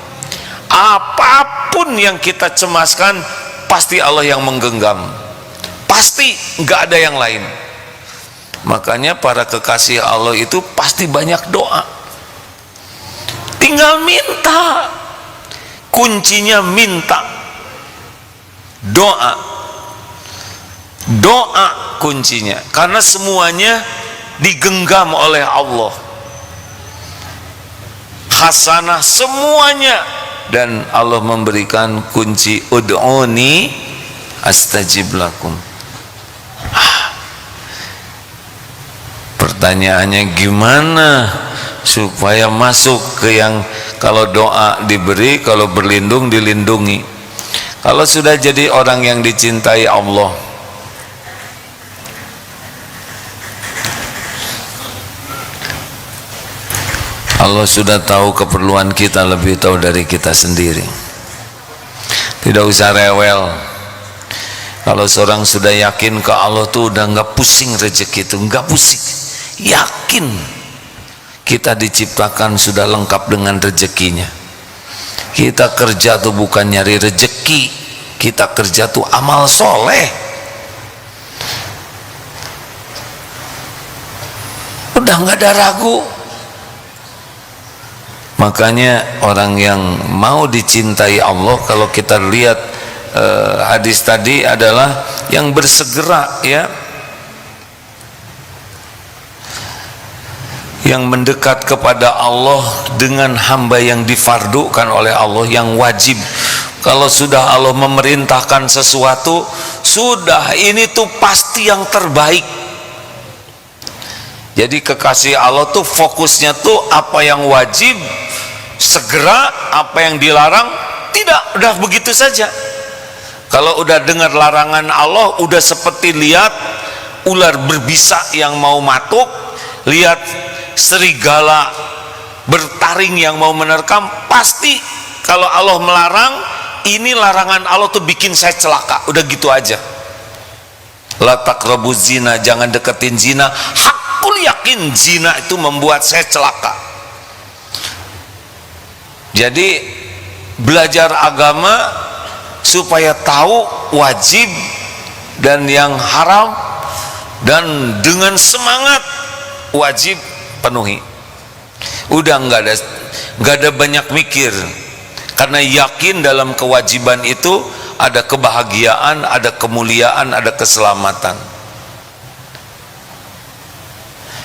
Apapun yang kita cemaskan pasti Allah yang menggenggam. Pasti nggak ada yang lain. Makanya para kekasih Allah itu pasti banyak doa. Tinggal minta. Kuncinya minta. Doa. Doa kuncinya. Karena semuanya digenggam oleh Allah, hasanah semuanya, dan Allah memberikan kunci ud'uni astajib lakum. Pertanyaannya gimana supaya masuk ke yang kalau doa diberi, kalau berlindung dilindungi. Kalau sudah jadi orang yang dicintai Allah, Allah sudah tahu keperluan kita, lebih tahu dari kita sendiri. Tidak usah rewel. Kalau seorang sudah yakin ke Allah tuh udah nggak pusing rezeki itu, nggak pusing. Yakin kita diciptakan sudah lengkap dengan rezekinya. Kita kerja tuh bukan nyari rezeki, kita kerja tuh amal soleh. Udah nggak ada ragu. Makanya orang yang mau dicintai Allah, kalau kita lihat hadis tadi, adalah yang bersegera, ya, yang mendekat kepada Allah dengan hamba yang difardukan oleh Allah, yang wajib. Kalau sudah Allah memerintahkan sesuatu, sudah ini tuh pasti yang terbaik. Jadi kekasih Allah tuh fokusnya tuh apa yang wajib segera, apa yang dilarang tidak, udah begitu saja. Kalau udah dengar larangan Allah, udah seperti lihat ular berbisa yang mau matuk, lihat serigala bertaring yang mau menerkam, pasti kalau Allah melarang, ini larangan Allah tuh bikin saya celaka, udah gitu aja. La taqrabuz zina, jangan deketin zina. Hakul yakin zina itu membuat saya celaka. Jadi belajar agama supaya tahu wajib dan yang haram, dan dengan semangat wajib penuhi. Udah nggak ada banyak mikir, karena yakin dalam kewajiban itu ada kebahagiaan, ada kemuliaan, ada keselamatan.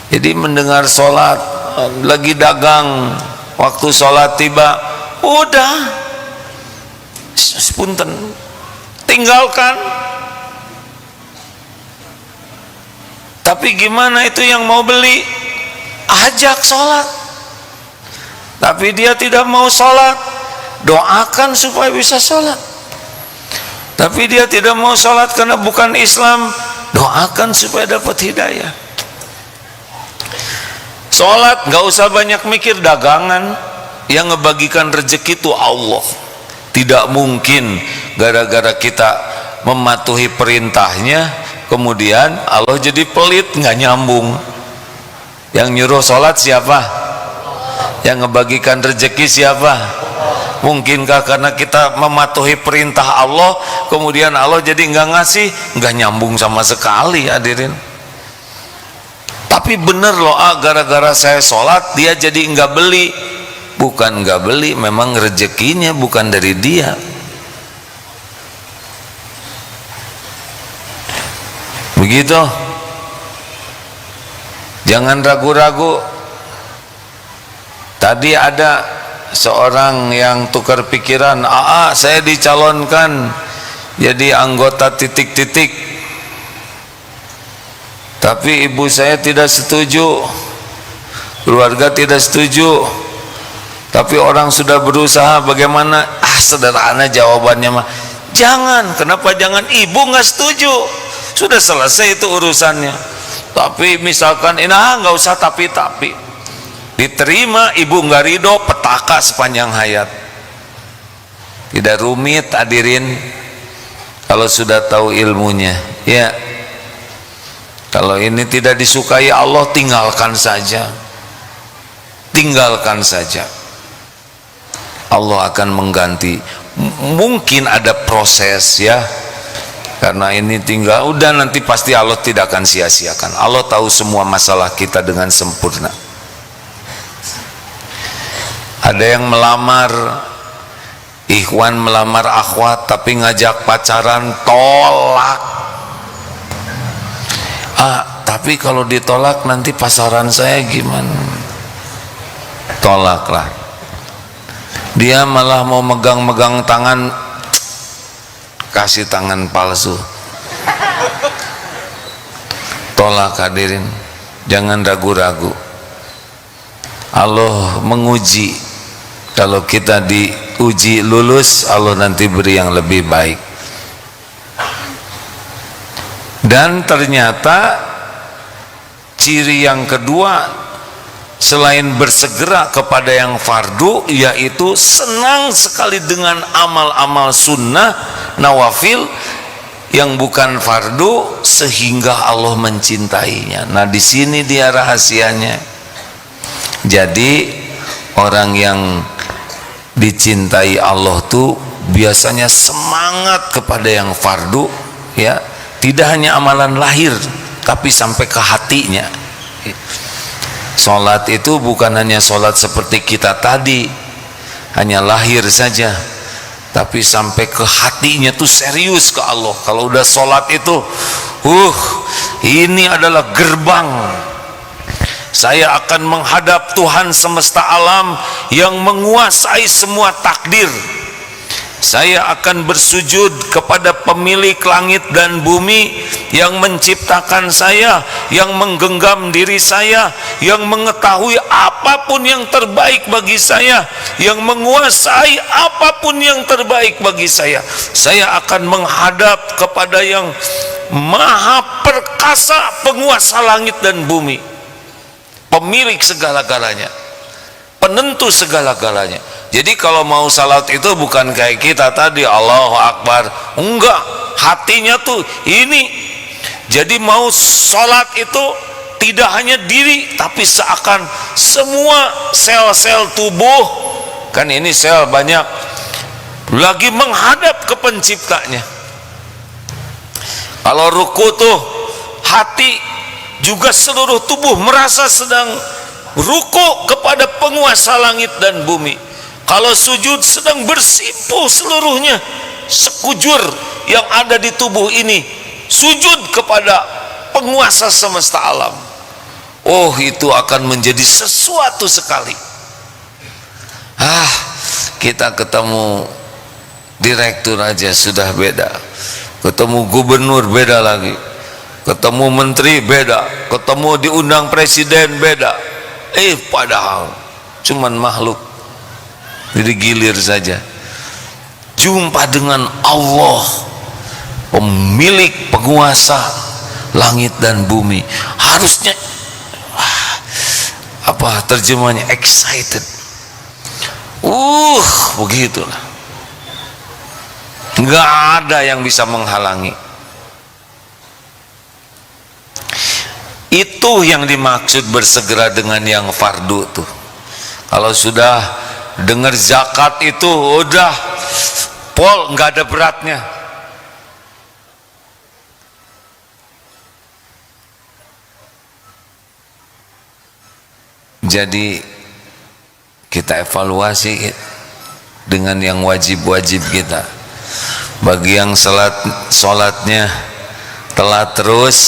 Jadi mendengar sholat, lagi dagang, waktu sholat tiba, udah sepunten, tinggalkan. Tapi gimana itu yang mau beli? Ajak sholat, tapi dia tidak mau sholat, doakan supaya bisa sholat. Tapi dia tidak mau sholat karena bukan Islam, Doakan supaya dapat hidayah. Sholat gak usah banyak mikir, dagangan. Yang ngebagikan rezeki itu Allah. Tidak mungkin gara-gara kita mematuhi perintahnya kemudian Allah jadi pelit, nggak nyambung. Yang nyuruh sholat siapa? Yang ngebagikan rezeki siapa? Mungkinkah karena kita mematuhi perintah Allah kemudian Allah jadi nggak ngasih? Nggak nyambung sama sekali, hadirin. Tapi bener loh, gara-gara saya sholat dia jadi nggak beli. Bukan nggak beli, memang rezekinya bukan dari dia. Begitu. Jangan ragu-ragu. Tadi ada seorang yang tukar pikiran, saya dicalonkan jadi anggota titik-titik, tapi ibu saya tidak setuju, keluarga tidak setuju. Tapi orang sudah berusaha, bagaimana? Sederhana jawabannya mah, jangan. Kenapa jangan? Ibu nggak setuju, sudah selesai itu urusannya. Tapi misalkan nggak usah tapi diterima, ibu nggak ridho, petaka sepanjang hayat. Tidak rumit, hadirin, kalau sudah tahu ilmunya. Ya, kalau ini tidak disukai Allah, tinggalkan saja, tinggalkan saja. Allah akan mengganti. Mungkin ada proses ya, karena ini tinggal, udah nanti pasti Allah tidak akan sia-siakan. Allah tahu semua masalah kita dengan sempurna. Ada yang melamar, ikhwan melamar akhwat tapi ngajak pacaran, tolak. Tapi kalau ditolak nanti pasaran saya gimana? Tolaklah. Dia malah mau megang-megang tangan, kasih tangan palsu. Tolak, hadirin. Jangan ragu-ragu. Allah menguji. Kalau kita diuji lulus, Allah nanti beri yang lebih baik. Dan ternyata ciri yang kedua selain bersegera kepada yang fardu, yaitu senang sekali dengan amal-amal sunnah nawafil yang bukan fardu, sehingga Allah mencintainya. Nah, di sini dia rahasianya. Jadi orang yang dicintai Allah tuh biasanya semangat kepada yang fardu, ya, tidak hanya amalan lahir tapi sampai ke hatinya. Sholat itu bukan hanya sholat seperti kita tadi, hanya lahir saja, tapi sampai ke hatinya tuh serius ke Allah. Kalau udah sholat itu, ini adalah gerbang. Saya akan menghadap Tuhan semesta alam yang menguasai semua takdir. Saya akan bersujud kepada pemilik langit dan bumi yang menciptakan saya, yang menggenggam diri saya, yang mengetahui apapun yang terbaik bagi saya, yang menguasai apapun yang terbaik bagi saya. Saya akan menghadap kepada yang maha perkasa, penguasa langit dan bumi, pemilik segala-galanya, penentu segala-galanya. Jadi kalau mau salat itu bukan kayak kita tadi Allahu Akbar, enggak, hatinya tuh ini. Jadi mau salat itu tidak hanya diri, tapi seakan semua sel-sel tubuh, kan ini sel banyak, lagi menghadap ke penciptanya. Kalau ruku tuh hati juga seluruh tubuh merasa sedang ruku kepada penguasa langit dan bumi. Kalau sujud sedang bersimpuh seluruhnya, sekujur yang ada di tubuh ini sujud kepada penguasa semesta alam. Oh, itu akan menjadi sesuatu sekali. Kita ketemu direktur aja sudah beda, ketemu gubernur beda lagi, ketemu menteri beda, ketemu diundang presiden beda. Padahal cuman makhluk, jadi gilir saja. Jumpa dengan Allah, pemilik, penguasa langit dan bumi. Harusnya apa terjemahnya, excited. Begitulah. Nggak ada yang bisa menghalangi. Itu yang dimaksud bersegera dengan yang fardu tuh. Kalau sudah dengar zakat itu udah pol, nggak ada beratnya. Jadi kita evaluasi dengan yang wajib-wajib kita. Bagi yang sholatnya telat terus,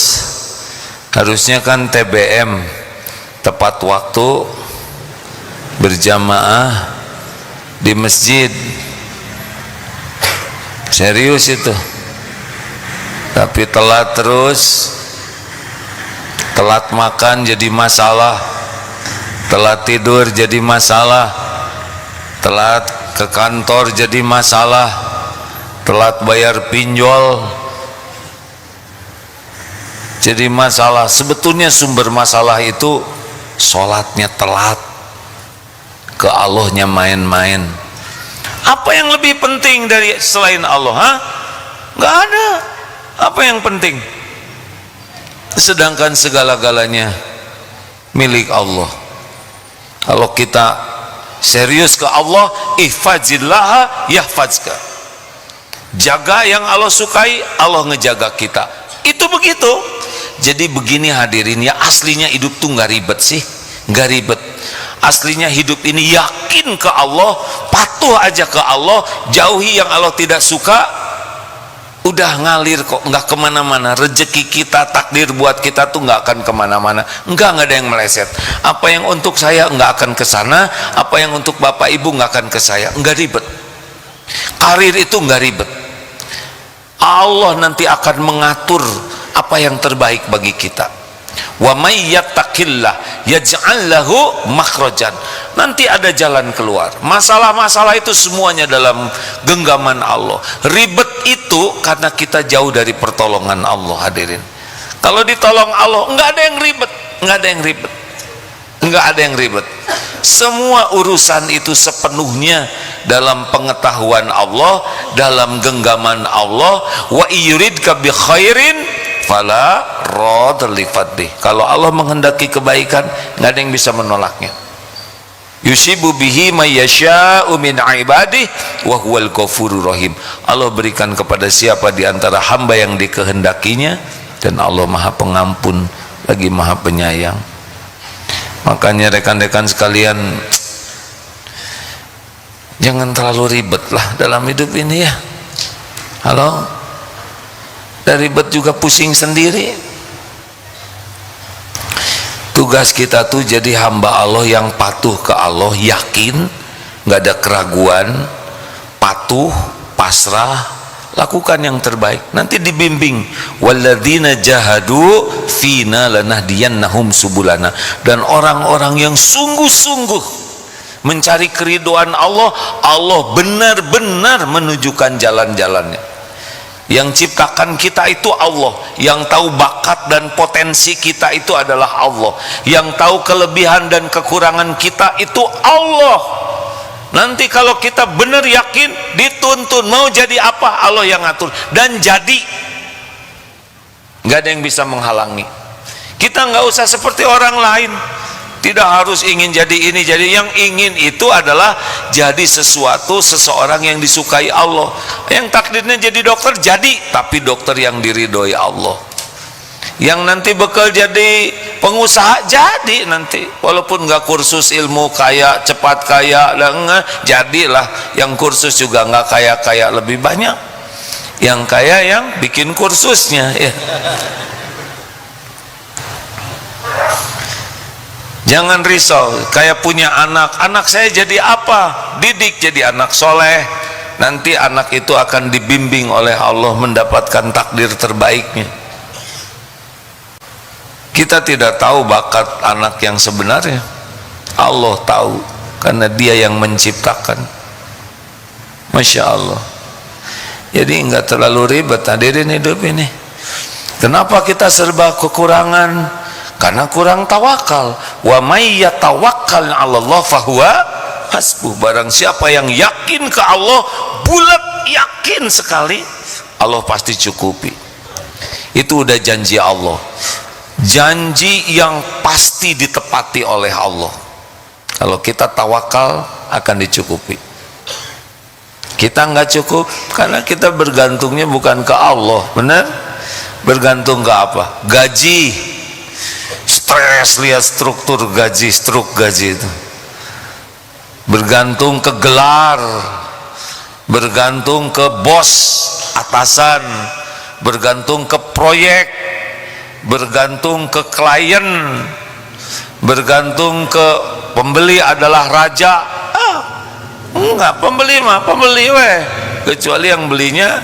harusnya kan TBM, tepat waktu, berjamaah di masjid. Serius itu. Tapi telat terus, telat makan jadi masalah, telat tidur jadi masalah, telat ke kantor jadi masalah, telat bayar pinjol jadi masalah. Sebetulnya sumber masalah itu sholatnya telat, ke Allahnya main-main. Apa yang lebih penting dari selain Allah? Nggak ada. Apa yang penting? Sedangkan segala-galanya milik Allah. Kalau kita serius ke Allah, ihfazillaha yahfazka. Jaga yang Allah sukai, Allah ngejaga kita. Itu begitu. Jadi begini hadirin ya, aslinya hidup tuh nggak ribet sih, nggak ribet. Aslinya hidup ini yakin ke Allah, patuh aja ke Allah, jauhi yang Allah tidak suka, udah ngalir kok, nggak kemana-mana. Rezeki kita, takdir buat kita tuh nggak akan kemana-mana, nggak ada yang meleset. Apa yang untuk saya nggak akan ke sana, apa yang untuk bapak ibu nggak akan ke saya, nggak ribet. Karir itu nggak ribet. Allah nanti akan mengatur apa yang terbaik bagi kita. Wa may yattaqillah yaj'al lahu makhrajan. Nanti ada jalan keluar. Masalah-masalah itu semuanya dalam genggaman Allah. Ribet itu karena kita jauh dari pertolongan Allah, hadirin. Kalau ditolong Allah, enggak ada yang ribet, enggak ada yang ribet. Enggak ada yang ribet. Semua urusan itu sepenuhnya dalam pengetahuan Allah, dalam genggaman Allah. Wa yuridka bi khairin fala radha li fadli. Kalau Allah menghendaki kebaikan, nggak ada yang bisa menolaknya. Yusibu bihi may yasha'u min ibadihi wa huwal ghafurur rahim. Allah berikan kepada siapa di antara hamba yang dikehendakinya, dan Allah Maha Pengampun lagi Maha Penyayang. Makanya rekan-rekan sekalian, jangan terlalu ribet lah dalam hidup ini ya. Halo? Dari ribet juga pusing sendiri. Tugas kita tuh jadi hamba Allah yang patuh ke Allah, yakin, nggak ada keraguan, patuh, pasrah, lakukan yang terbaik. Nanti dibimbing. Walladzina jahadu fina lanahdiyannahum subulana. Dan orang-orang yang sungguh-sungguh mencari keridhaan Allah, Allah benar-benar menunjukkan jalan-jalannya. Yang ciptakan kita itu Allah, yang tahu bakat dan potensi kita itu adalah Allah, yang tahu kelebihan dan kekurangan kita itu Allah. Nanti kalau kita benar yakin, dituntun mau jadi apa, Allah yang ngatur, dan jadi. Nggak ada yang bisa menghalangi. Kita nggak usah seperti orang lain, tidak harus ingin jadi ini jadi. Yang ingin itu adalah jadi seseorang yang disukai Allah. Yang takdirnya jadi dokter, jadi, tapi dokter yang diridhoi Allah. Yang nanti bakal jadi pengusaha, jadi nanti, walaupun nggak kursus ilmu kaya, cepat kaya, jadilah. Yang kursus juga nggak kaya-kaya, lebih banyak yang kaya yang bikin kursusnya ya. Jangan risau, kayak punya anak saya jadi apa? Didik jadi anak soleh. Nanti anak itu akan dibimbing oleh Allah mendapatkan takdir terbaiknya. Kita tidak tahu bakat anak yang sebenarnya, Allah tahu, karena Dia yang menciptakan. Masya Allah. Jadi enggak terlalu ribet hadirin hidup ini. Kenapa kita serba kekurangan? Karena kurang tawakal. Wa may yatawakkal 'alallah fahuwa hasbuh. Barang siapa yang yakin ke Allah, bulat yakin sekali, Allah pasti cukupi. Itu udah janji Allah, janji yang pasti ditepati oleh Allah. Kalau kita tawakal akan dicukupi. Kita nggak cukup karena kita bergantungnya bukan ke Allah, benar? Bergantung ke apa? Gaji. Stres lihat struktur gaji, struk gaji itu. Bergantung ke gelar, bergantung ke bos, atasan, bergantung ke proyek, bergantung ke klien, bergantung ke pembeli adalah raja. Enggak, pembeli mah pembeli weh, kecuali yang belinya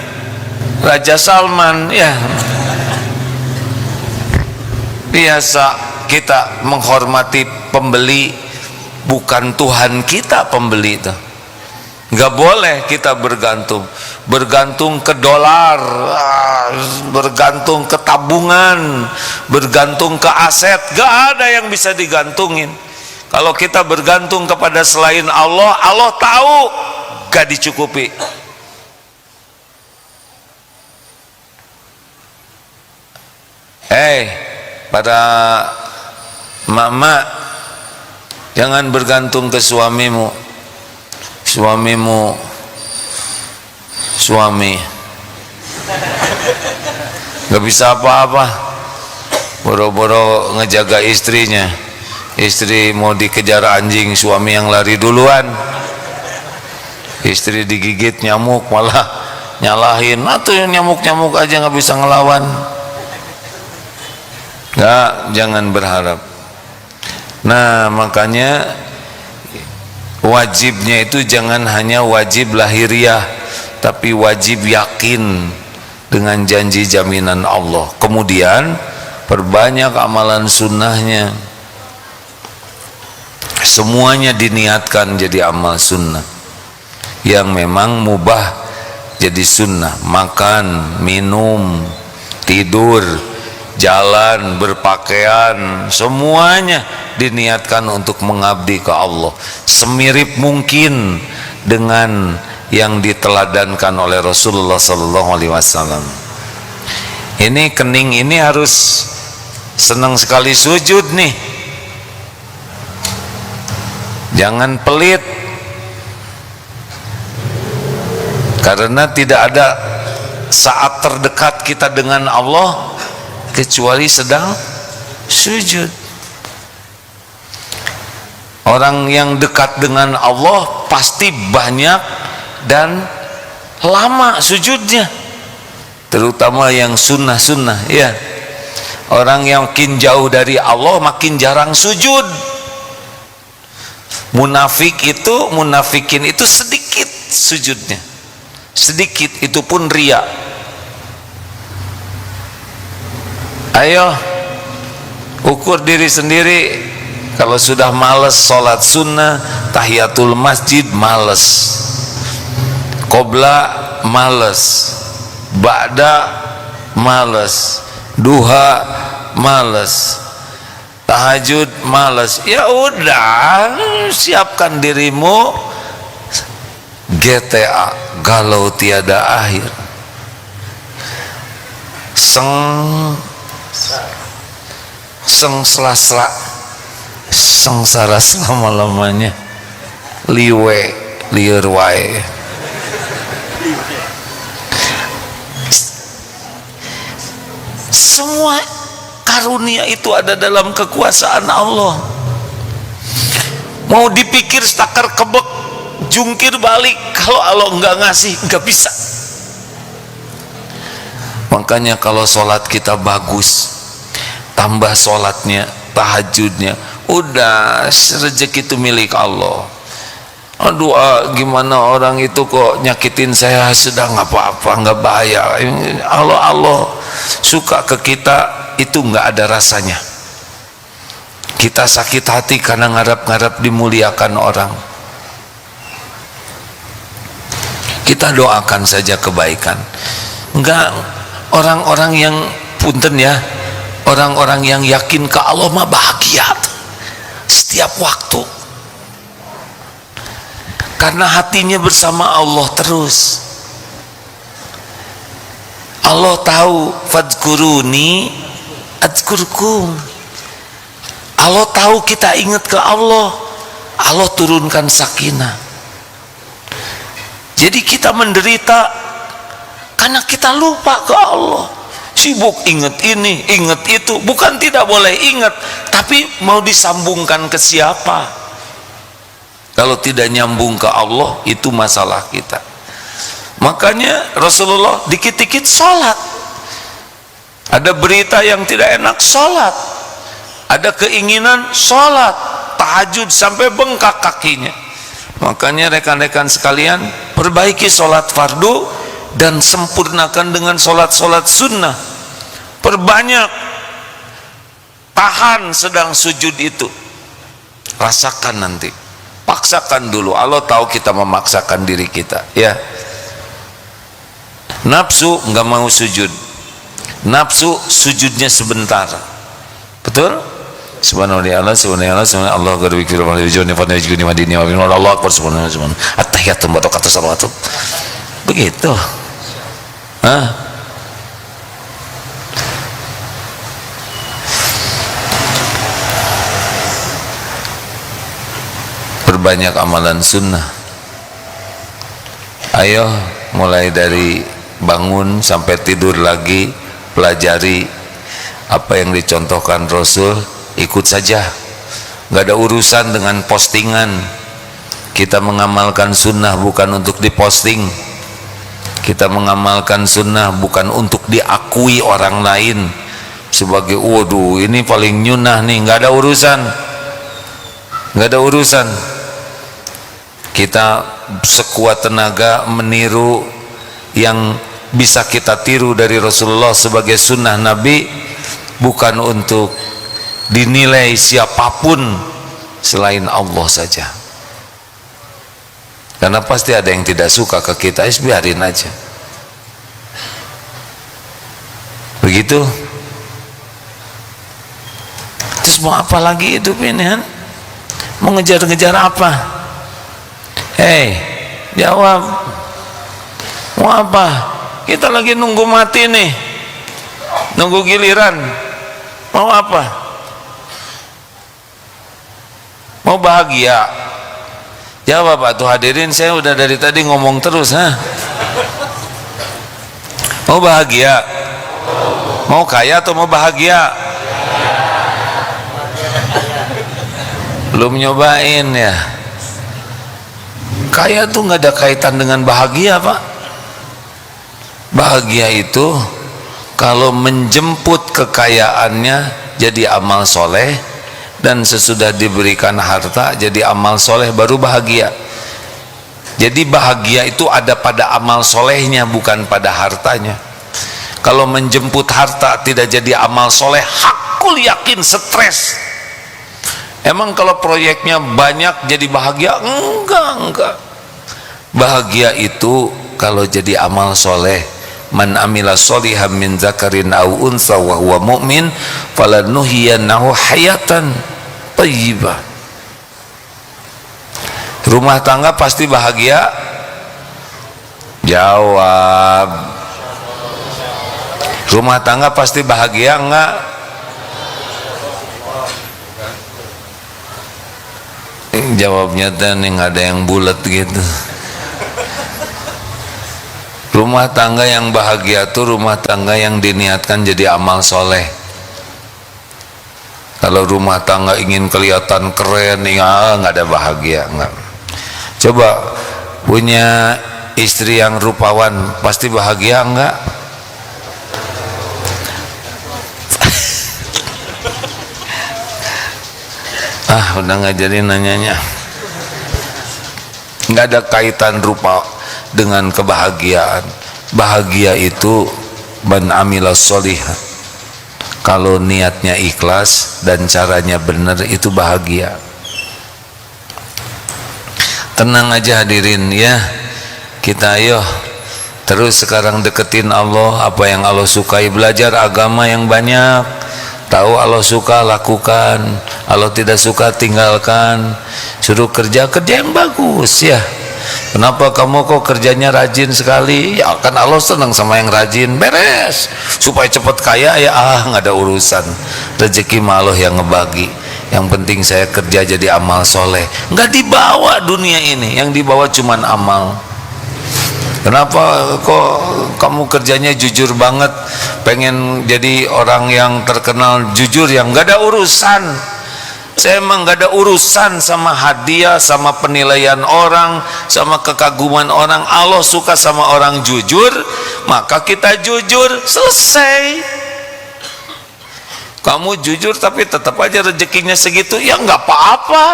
Raja Salman ya. Biasa kita menghormati pembeli, bukan Tuhan kita pembeli itu. Nggak boleh kita bergantung ke dolar, bergantung ke tabungan, bergantung ke aset. Nggak ada yang bisa digantungin. Kalau kita bergantung kepada selain Allah, Allah tahu gak dicukupi. Para mama, jangan bergantung ke suamimu. Suamimu suami gak bisa apa-apa, boro-boro ngejaga istrinya. Istri mau dikejar anjing, suami yang lari duluan. Istri digigit nyamuk malah nyalahin, atau yang nyamuk-nyamuk aja gak bisa ngelawan. Nggak, jangan berharap. Nah, makanya wajibnya itu jangan hanya wajib lahiriah, tapi wajib yakin dengan janji jaminan Allah. Kemudian perbanyak amalan sunnahnya. Semuanya diniatkan jadi amal sunnah yang memang mubah jadi sunnah. Makan, minum, tidur, jalan, berpakaian, semuanya diniatkan untuk mengabdi ke Allah semirip mungkin dengan yang diteladankan oleh Rasulullah SAW. Ini kening ini harus senang sekali sujud nih, jangan pelit, karena tidak ada saat terdekat kita dengan Allah kecuali sedang sujud. Orang yang dekat dengan Allah pasti banyak dan lama sujudnya, terutama yang sunnah-sunnah ya. Orang yang makin jauh dari Allah makin jarang sujud. Munafikin itu sedikit sujudnya, sedikit, itu pun riya. Ayo ukur diri sendiri. Kalau sudah males sholat sunnah, tahiyatul masjid males, qobla males, ba'da males, duha males, tahajud males, ya udah siapkan dirimu GTA, galau tiada akhir, sengsara selama-lamanya, liur wae. Semua karunia itu ada dalam kekuasaan Allah. Mau dipikir stakar kebek, jungkir balik, kalau Allah nggak ngasih nggak bisa. Makanya kalau sholat kita bagus, tambah sholatnya, tahajudnya, udah rezeki itu milik Allah. Aduh, gimana orang itu kok nyakitin saya, sudah nggak apa-apa, nggak bahaya. Allah suka ke kita itu nggak ada rasanya. Kita sakit hati karena ngarap-ngarap dimuliakan orang. Kita doakan saja kebaikan. Enggak, orang-orang yang punten ya, orang-orang yang yakin ke Allah mah bahagia setiap waktu, karena hatinya bersama Allah terus. Allah tahu, fadkuruni adzkurkum. Allah tahu kita ingat ke Allah, Allah turunkan sakinah. Jadi kita menderita karena kita lupa ke Allah, sibuk ingat ini, ingat itu. Bukan tidak boleh ingat, tapi mau disambungkan ke siapa? Kalau tidak nyambung ke Allah, itu masalah kita. Makanya Rasulullah dikit-dikit sholat. Ada berita yang tidak enak, sholat. Ada keinginan, sholat. Tahajud sampai bengkak kakinya. Makanya rekan-rekan sekalian, perbaiki sholat fardu dan sempurnakan dengan sholat-sholat sunnah. Perbanyak. Tahan sedang sujud itu, rasakan nanti. Paksakan dulu. Allah tahu kita memaksakan diri kita, ya. Nafsu nggak mau sujud, nafsu sujudnya sebentar, betul? Subhanallah, subhanallah, subhanallah, Allah garbikir wa lijuni fa najguni madini wa bin Allah akbar, subhanallah, subhanallah, at-tahiyatum wa rakatus salawatu. Begitu. Perbanyak amalan sunnah. Ayo mulai dari bangun sampai tidur lagi, pelajari apa yang dicontohkan Rasul, ikut saja, nggak ada urusan dengan postingan. Kita mengamalkan sunnah bukan untuk diposting, kita mengamalkan sunnah bukan untuk diakui orang lain sebagai waduh ini paling nyunah nih. Nggak ada urusan, nggak ada urusan. Kita sekuat tenaga meniru yang bisa kita tiru dari Rasulullah sebagai sunnah Nabi, bukan untuk dinilai siapapun selain Allah saja. Karena pasti ada yang tidak suka ke kita, biarin aja. Begitu. Terus mau apa lagi hidup ini, kan? Mau ngejar-ngejar apa? Hei, jawab. Mau apa? Kita lagi nunggu mati nih, nunggu giliran. Mau apa? Mau bahagia? Jawab atuh hadirin, saya udah dari tadi ngomong terus, Mau bahagia? Mau kaya atau mau bahagia? Belum nyobain ya. Kaya tuh nggak ada kaitan dengan bahagia, Pak. Bahagia itu kalau menjemput kekayaannya jadi amal soleh, dan sesudah diberikan harta jadi amal soleh baru bahagia. Jadi bahagia itu ada pada amal solehnya, bukan pada hartanya. Kalau menjemput harta tidak jadi amal soleh, hakul yakin stres. Emang kalau proyeknya banyak jadi bahagia? Enggak. Bahagia itu kalau jadi amal soleh. Man amila sholihan min zakarin aw unsa wa huwa mu'min falanuhyiyannahu hayatan thayyibah. Rumah tangga pasti bahagia? Jawab. Rumah tangga pasti bahagia enggak? Jawabnya tadi nggak ada yang bulat gitu. Rumah tangga yang bahagia tuh rumah tangga yang diniatkan jadi amal soleh. Kalau rumah tangga ingin kelihatan keren, ya nggak ada bahagia, nggak. Coba punya istri yang rupawan, pasti bahagia nggak? Udah nggak jadi nanyanya. Nggak ada kaitan rupa dengan kebahagiaan. Bahagia itu man amila sholihan, kalau niatnya ikhlas dan caranya benar itu bahagia. Tenang aja hadirin ya, kita ayo Terus sekarang deketin Allah, apa yang Allah sukai, belajar agama yang banyak. Tahu Allah suka, lakukan. Allah tidak suka, tinggalkan. Suruh kerja yang bagus ya. Kenapa kamu kok kerjanya rajin sekali? Ya kan Allah senang sama yang rajin. Beres. Supaya cepat kaya ya nggak ada urusan. Rezeki mah Allah yang ngebagi. Yang penting saya kerja jadi amal soleh. Nggak dibawa dunia ini. Yang dibawa cuman amal. Kenapa kok kamu kerjanya jujur banget, pengen jadi orang yang terkenal jujur, yang gak ada urusan. Saya emang gak ada urusan sama hadiah, sama penilaian orang, sama kekaguman orang. Allah suka sama orang jujur, maka kita jujur, selesai. Kamu jujur tapi tetap aja rezekinya segitu, ya nggak apa-apa.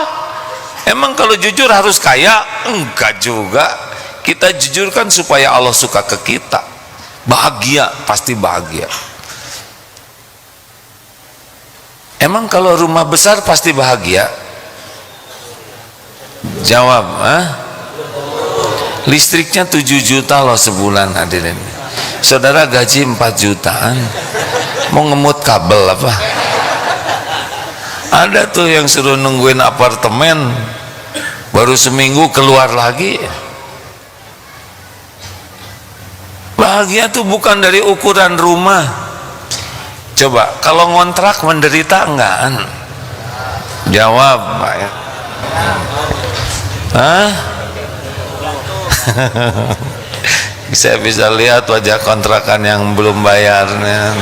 Emang kalau jujur harus kaya? Enggak juga. Kita jujurkan supaya Allah suka ke kita. Bahagia, pasti bahagia. Emang kalau rumah besar pasti bahagia? Jawab, listriknya 7 juta loh sebulan hadirin. Saudara gaji 4 jutaan, mau ngemut kabel apa? Ada tuh yang suruh nungguin apartemen, baru seminggu keluar lagi. Bahagia tuh bukan dari ukuran rumah. Coba kalau ngontrak menderita enggak? Jawab, Pak ya. Saya bisa lihat wajah kontrakan yang belum bayarnya.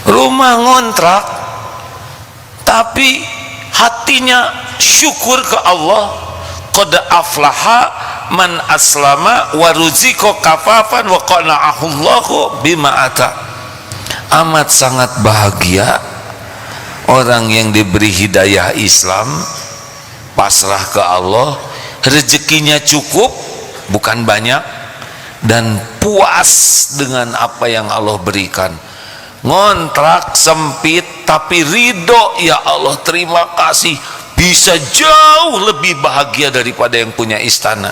Rumah ngontrak tapi hatinya syukur ke Allah. Qad aflaha man aslama wa ruziko kafafan wa qana'ahullahu bima ata. Amat sangat bahagia orang yang diberi hidayah Islam, pasrah ke Allah, rezekinya cukup, bukan banyak, dan puas dengan apa yang Allah berikan. Ngontrak sempit tapi ridho, ya Allah terima kasih, bisa jauh lebih bahagia daripada yang punya istana.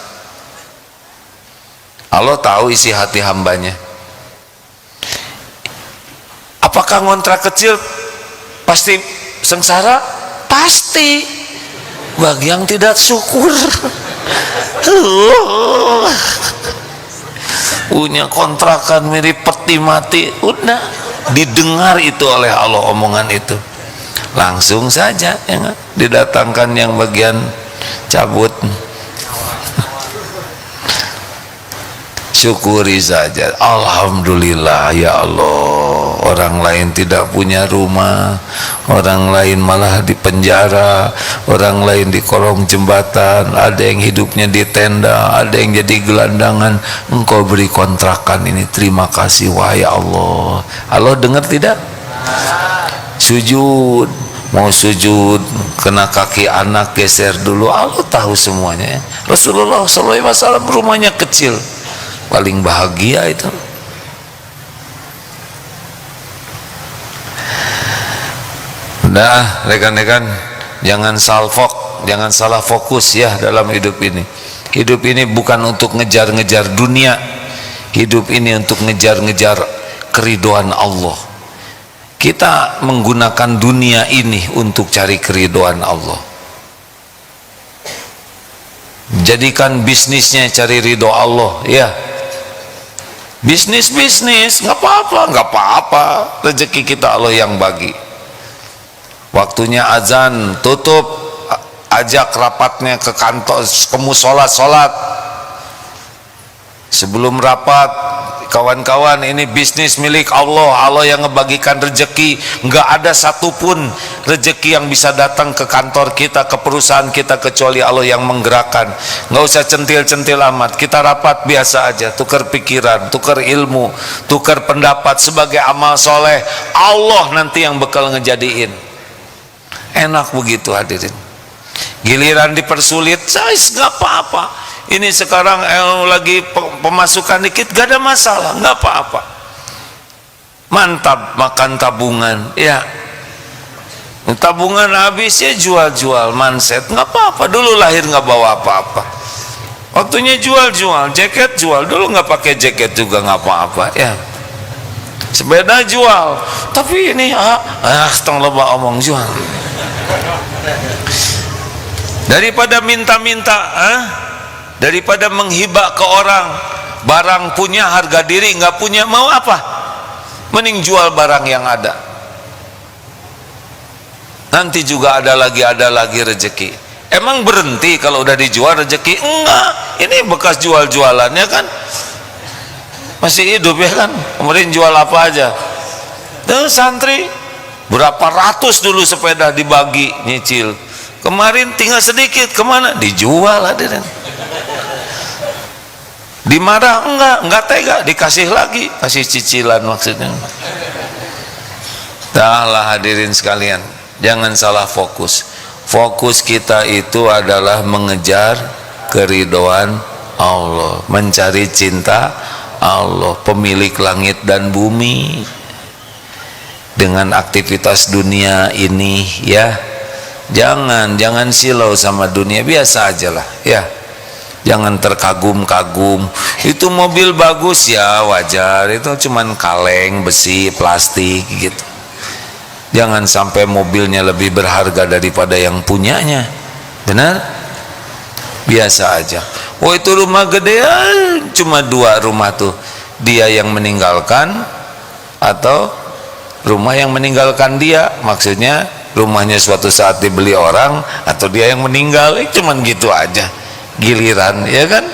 Allah tahu isi hati hambanya. Apakah ngontrak kecil pasti sengsara? Pasti. Bagi yang tidak syukur, punya kontrakan mirip peti mati, udah didengar itu oleh Allah omongan itu, langsung saja ya, didatangkan yang bagian cabut. Syukuri saja, alhamdulillah ya Allah. Orang lain tidak punya rumah, orang lain malah di penjara, orang lain di kolong jembatan, ada yang hidupnya di tenda, ada yang jadi gelandangan. Engkau beri kontrakan ini, terima kasih wahai Allah. Allah dengar tidak? Sujud, mau sujud kena kaki anak, geser dulu. Allah tahu semuanya ya. Rasulullah SAW rumahnya kecil, paling bahagia itu. Nah, rekan-rekan, jangan salfok, jangan salah fokus ya dalam hidup ini. Hidup ini bukan untuk ngejar-ngejar dunia. Hidup ini untuk ngejar-ngejar keridhaan Allah. Kita menggunakan dunia ini untuk cari keridhaan Allah. Jadikan bisnisnya cari ridho Allah ya. Bisnis nggak apa-apa, rezeki kita Allah yang bagi. Waktunya azan, tutup, ajak rapatnya ke kantor, kamu sholat. Sebelum rapat, kawan-kawan, ini bisnis milik Allah. Allah yang ngebagikan rezeki. Nggak ada satupun rezeki yang bisa datang ke kantor kita, ke perusahaan kita, kecuali Allah yang menggerakkan. Nggak usah centil-centil amat. Kita rapat biasa aja, tukar pikiran, tukar ilmu, tukar pendapat sebagai amal soleh. Allah nanti yang bakal ngejadiin. Enak begitu hadirin. Giliran dipersulit, guys, nggak apa-apa. Ini sekarang lagi pemasukan dikit, gak ada masalah, nggak apa-apa. Mantap, makan tabungan ya. Tabungan habis ya jual-jual manset, nggak apa-apa. Dulu lahir nggak bawa apa-apa. Waktunya jual-jual, jaket jual. Dulu nggak pakai jaket juga nggak apa-apa ya. Sepeda jual, tapi ini setengah loba omong jual. Daripada minta-minta, daripada menghibah ke orang, barang punya harga diri, nggak punya mau apa? Mending jual barang yang ada. Nanti juga ada lagi rezeki. Emang berhenti kalau udah dijual rezeki? Enggak, ini bekas jual-jualannya kan masih hidup ya kan. Kemarin jual apa aja? Dan santri berapa ratus dulu sepeda dibagi nyicil. Kemarin tinggal sedikit, kemana? Dijual hadirin. Dimarah? Enggak tega, dikasih lagi, kasih cicilan maksudnya. Dahlah hadirin sekalian, jangan salah fokus. Fokus kita itu adalah mengejar keridhaan Allah, mencari cinta Allah, pemilik langit dan bumi. Dengan aktivitas dunia ini ya, jangan silau sama dunia, biasa aja lah ya. Jangan terkagum-kagum. Itu mobil bagus ya, wajar, itu cuman kaleng, besi, plastik gitu. Jangan sampai mobilnya lebih berharga daripada yang punyanya. Benar? Biasa aja. Oh itu rumah gede, cuma 2 rumah tuh. Dia yang meninggalkan atau rumah yang meninggalkan dia. Maksudnya rumahnya suatu saat dibeli orang atau dia yang meninggal. Cuman gitu aja. Giliran, ya kan?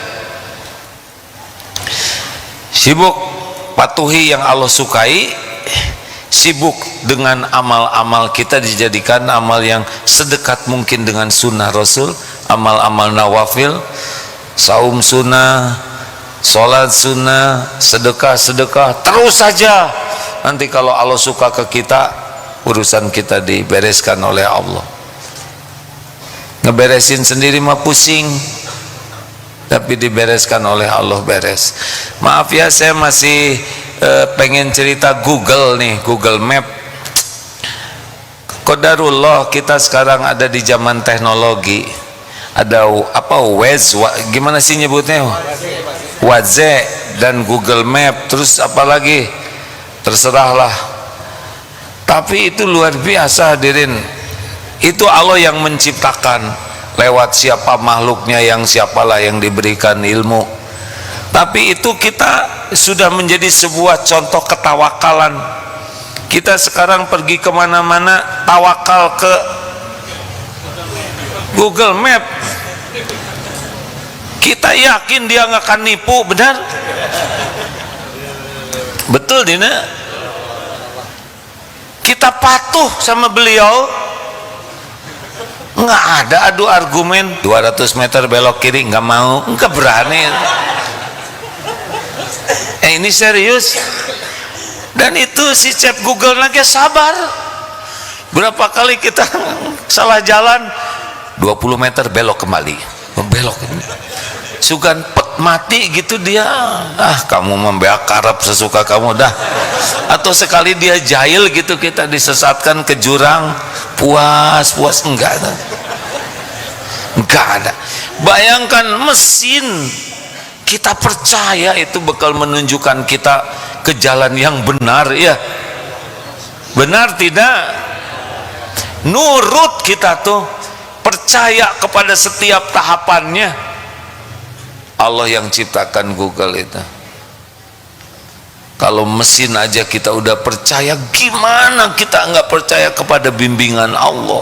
Sibuk patuhi yang Allah sukai. Sibuk dengan amal-amal kita, dijadikan amal yang sedekat mungkin dengan sunnah Rasul, amal-amal nawafil, saum sunnah, sholat sunnah, sedekah terus saja. Nanti kalau Allah suka ke kita, urusan kita dibereskan oleh Allah. Ngeberesin sendiri mah pusing, tapi dibereskan oleh Allah beres. Maaf ya, saya masih pengen cerita Google nih, Google Map. Qadarullah kita sekarang ada di zaman teknologi. Ada apa, Waze, gimana sih nyebutnya? Waze dan Google Map, terus apa lagi? Terserahlah. Tapi itu luar biasa hadirin. Itu Allah yang menciptakan lewat siapa makhluknya, yang siapalah yang diberikan ilmu. Tapi itu kita sudah menjadi sebuah contoh ketawakalan. Kita sekarang pergi kemana-mana tawakal ke Google Map. Kita yakin dia nggak akan nipu, benar? Betul Dina? Kita patuh sama beliau, nggak ada adu argumen. 200 meter belok kiri nggak mau, nggak berani. Ini serius. Dan itu si cep Google lagi sabar. Berapa kali kita salah jalan, 20 meter belok kembali, belok ini. Sugan pet mati gitu dia. Kamu membeak karep sesuka kamu dah. Atau sekali dia jahil gitu, kita disesatkan ke jurang, puas enggak ada. Bayangkan mesin, kita percaya itu bakal menunjukkan kita ke jalan yang benar, ya benar tidak? Nurut kita tuh, percaya kepada setiap tahapannya. Allah yang ciptakan Google itu. Kalau mesin aja kita udah percaya, gimana kita nggak percaya kepada bimbingan Allah?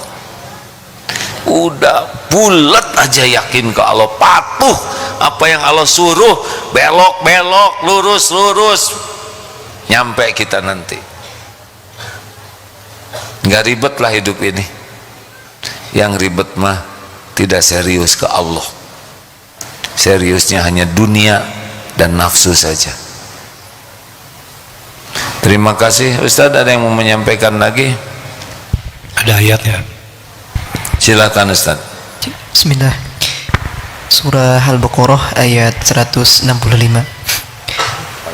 Udah bulat aja yakin ke Allah, patuh apa yang Allah suruh, belok lurus, nyampe kita nanti. Nggak ribet lah hidup ini. Yang ribet mah tidak serius ke Allah, seriusnya hanya dunia dan nafsu saja. Terima kasih Ustadz. Ada yang mau menyampaikan lagi? Ada ayatnya. Silakan Ustadz. Bismillah. Surah Al-Baqarah ayat 165.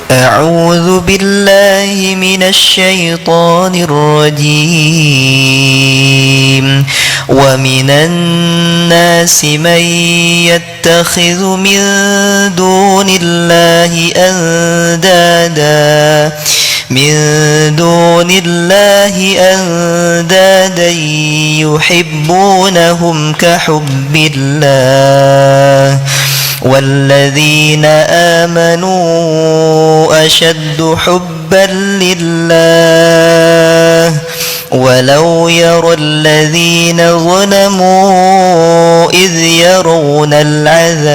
A'udzu billahi minasy syaithanir rajim. ومن الناس من يتخذ من دون الله أندادا يحبونهم كحب الله والذين آمنوا أشد حبا لله ولو يرى الذين ظلموا إذ يرون العذاب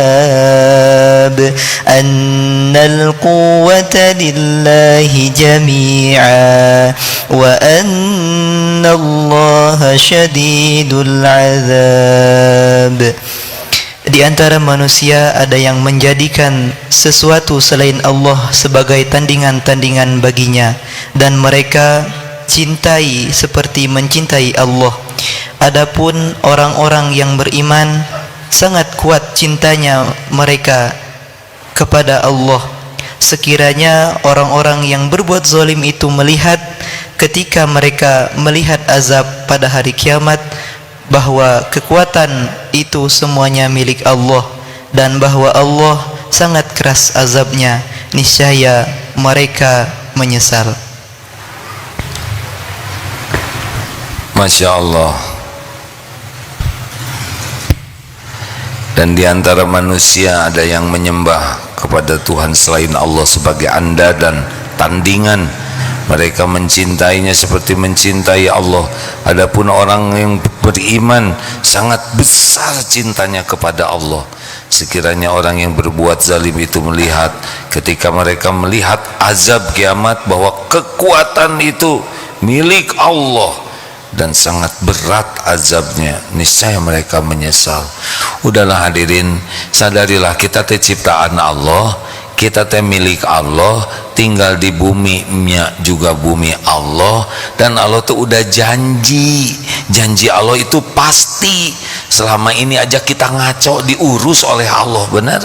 أن القوة لله جميعا وأن الله شديد العذاب. Di antara manusia ada yang menjadikan sesuatu selain Allah sebagai tandingan-tandingan baginya, dan mereka cintai seperti mencintai Allah. Adapun orang-orang yang beriman, sangat kuat cintanya mereka kepada Allah. Sekiranya orang-orang yang berbuat zalim itu melihat ketika mereka melihat azab pada hari kiamat, bahwa kekuatan itu semuanya milik Allah dan bahwa Allah sangat keras azabnya, niscaya mereka menyesal. Masya Allah. Dan di antara manusia ada yang menyembah kepada Tuhan selain Allah sebagai andadan, tandingan. Mereka mencintainya seperti mencintai Allah. Adapun orang yang beriman sangat besar cintanya kepada Allah. Sekiranya orang yang berbuat zalim itu melihat ketika mereka melihat azab kiamat bahwa kekuatan itu milik Allah dan sangat berat azabnya, niscaya mereka menyesal. Udahlah hadirin, sadarilah kita ciptaan Allah, kita milik Allah, tinggal di bumi-nya juga bumi Allah, dan Allah tuh udah janji Allah itu pasti. Selama ini aja kita ngaco diurus oleh Allah, benar?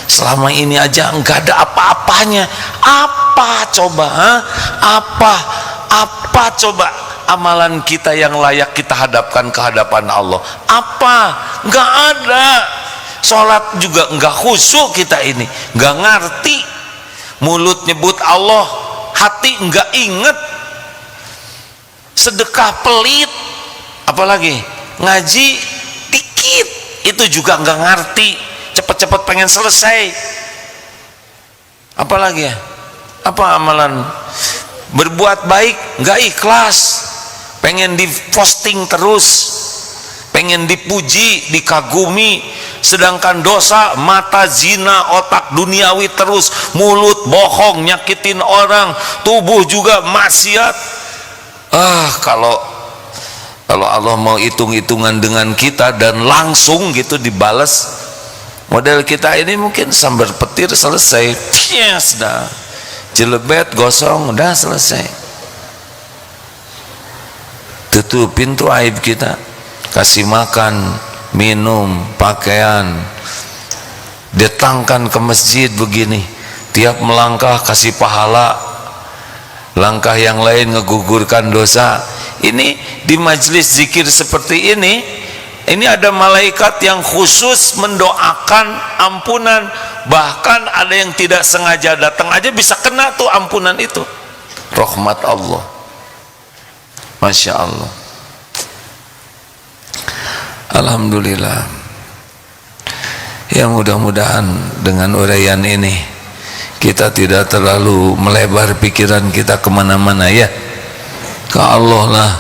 Selama ini aja enggak ada apa-apanya. Apa coba? Apa coba amalan kita yang layak kita hadapkan ke hadapan Allah? Apa? Enggak ada. Sholat juga enggak khusyuk kita ini, enggak ngerti. Mulut nyebut Allah, hati enggak inget. Sedekah pelit, apalagi ngaji dikit, itu juga enggak ngerti. Cepet-cepet pengen selesai. Apalagi ya? Apa amalan? Berbuat baik enggak ikhlas, pengen di-posting terus, pengen dipuji, dikagumi. Sedangkan dosa, mata zina, otak duniawi terus, mulut bohong, nyakitin orang, tubuh juga maksiat. Kalau Allah mau hitung-hitungan dengan kita dan langsung gitu dibales, model kita ini mungkin sambar petir selesai, yes dah, jelebet gosong udah selesai. Tutup pintu aib kita, kasih makan, minum, pakaian, datangkan ke masjid begini, tiap melangkah kasih pahala, langkah yang lain ngegugurkan dosa. Ini di majelis zikir seperti ini ada malaikat yang khusus mendoakan ampunan. Bahkan ada yang tidak sengaja datang aja bisa kena tuh ampunan itu, rahmat Allah. Masya Allah. Alhamdulillah. Ya, mudah-mudahan dengan uraian ini kita tidak terlalu melebar pikiran kita kemana-mana, ya. Ke Allah lah,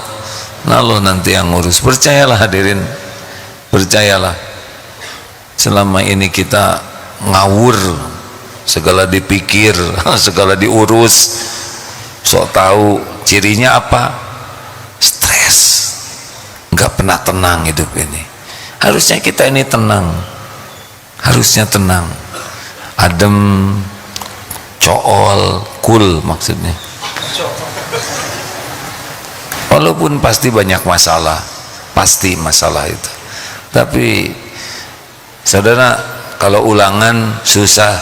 Allah nanti yang ngurus. Percayalah hadirin, percayalah. Selama ini kita ngawur, segala dipikir, segala diurus, sok tahu. Cirinya apa? Stres, nggak pernah tenang hidup ini. Harusnya kita ini tenang, harusnya tenang, adem, cool, cool maksudnya. Walaupun pasti banyak masalah, pasti masalah itu. Tapi saudara, kalau ulangan susah,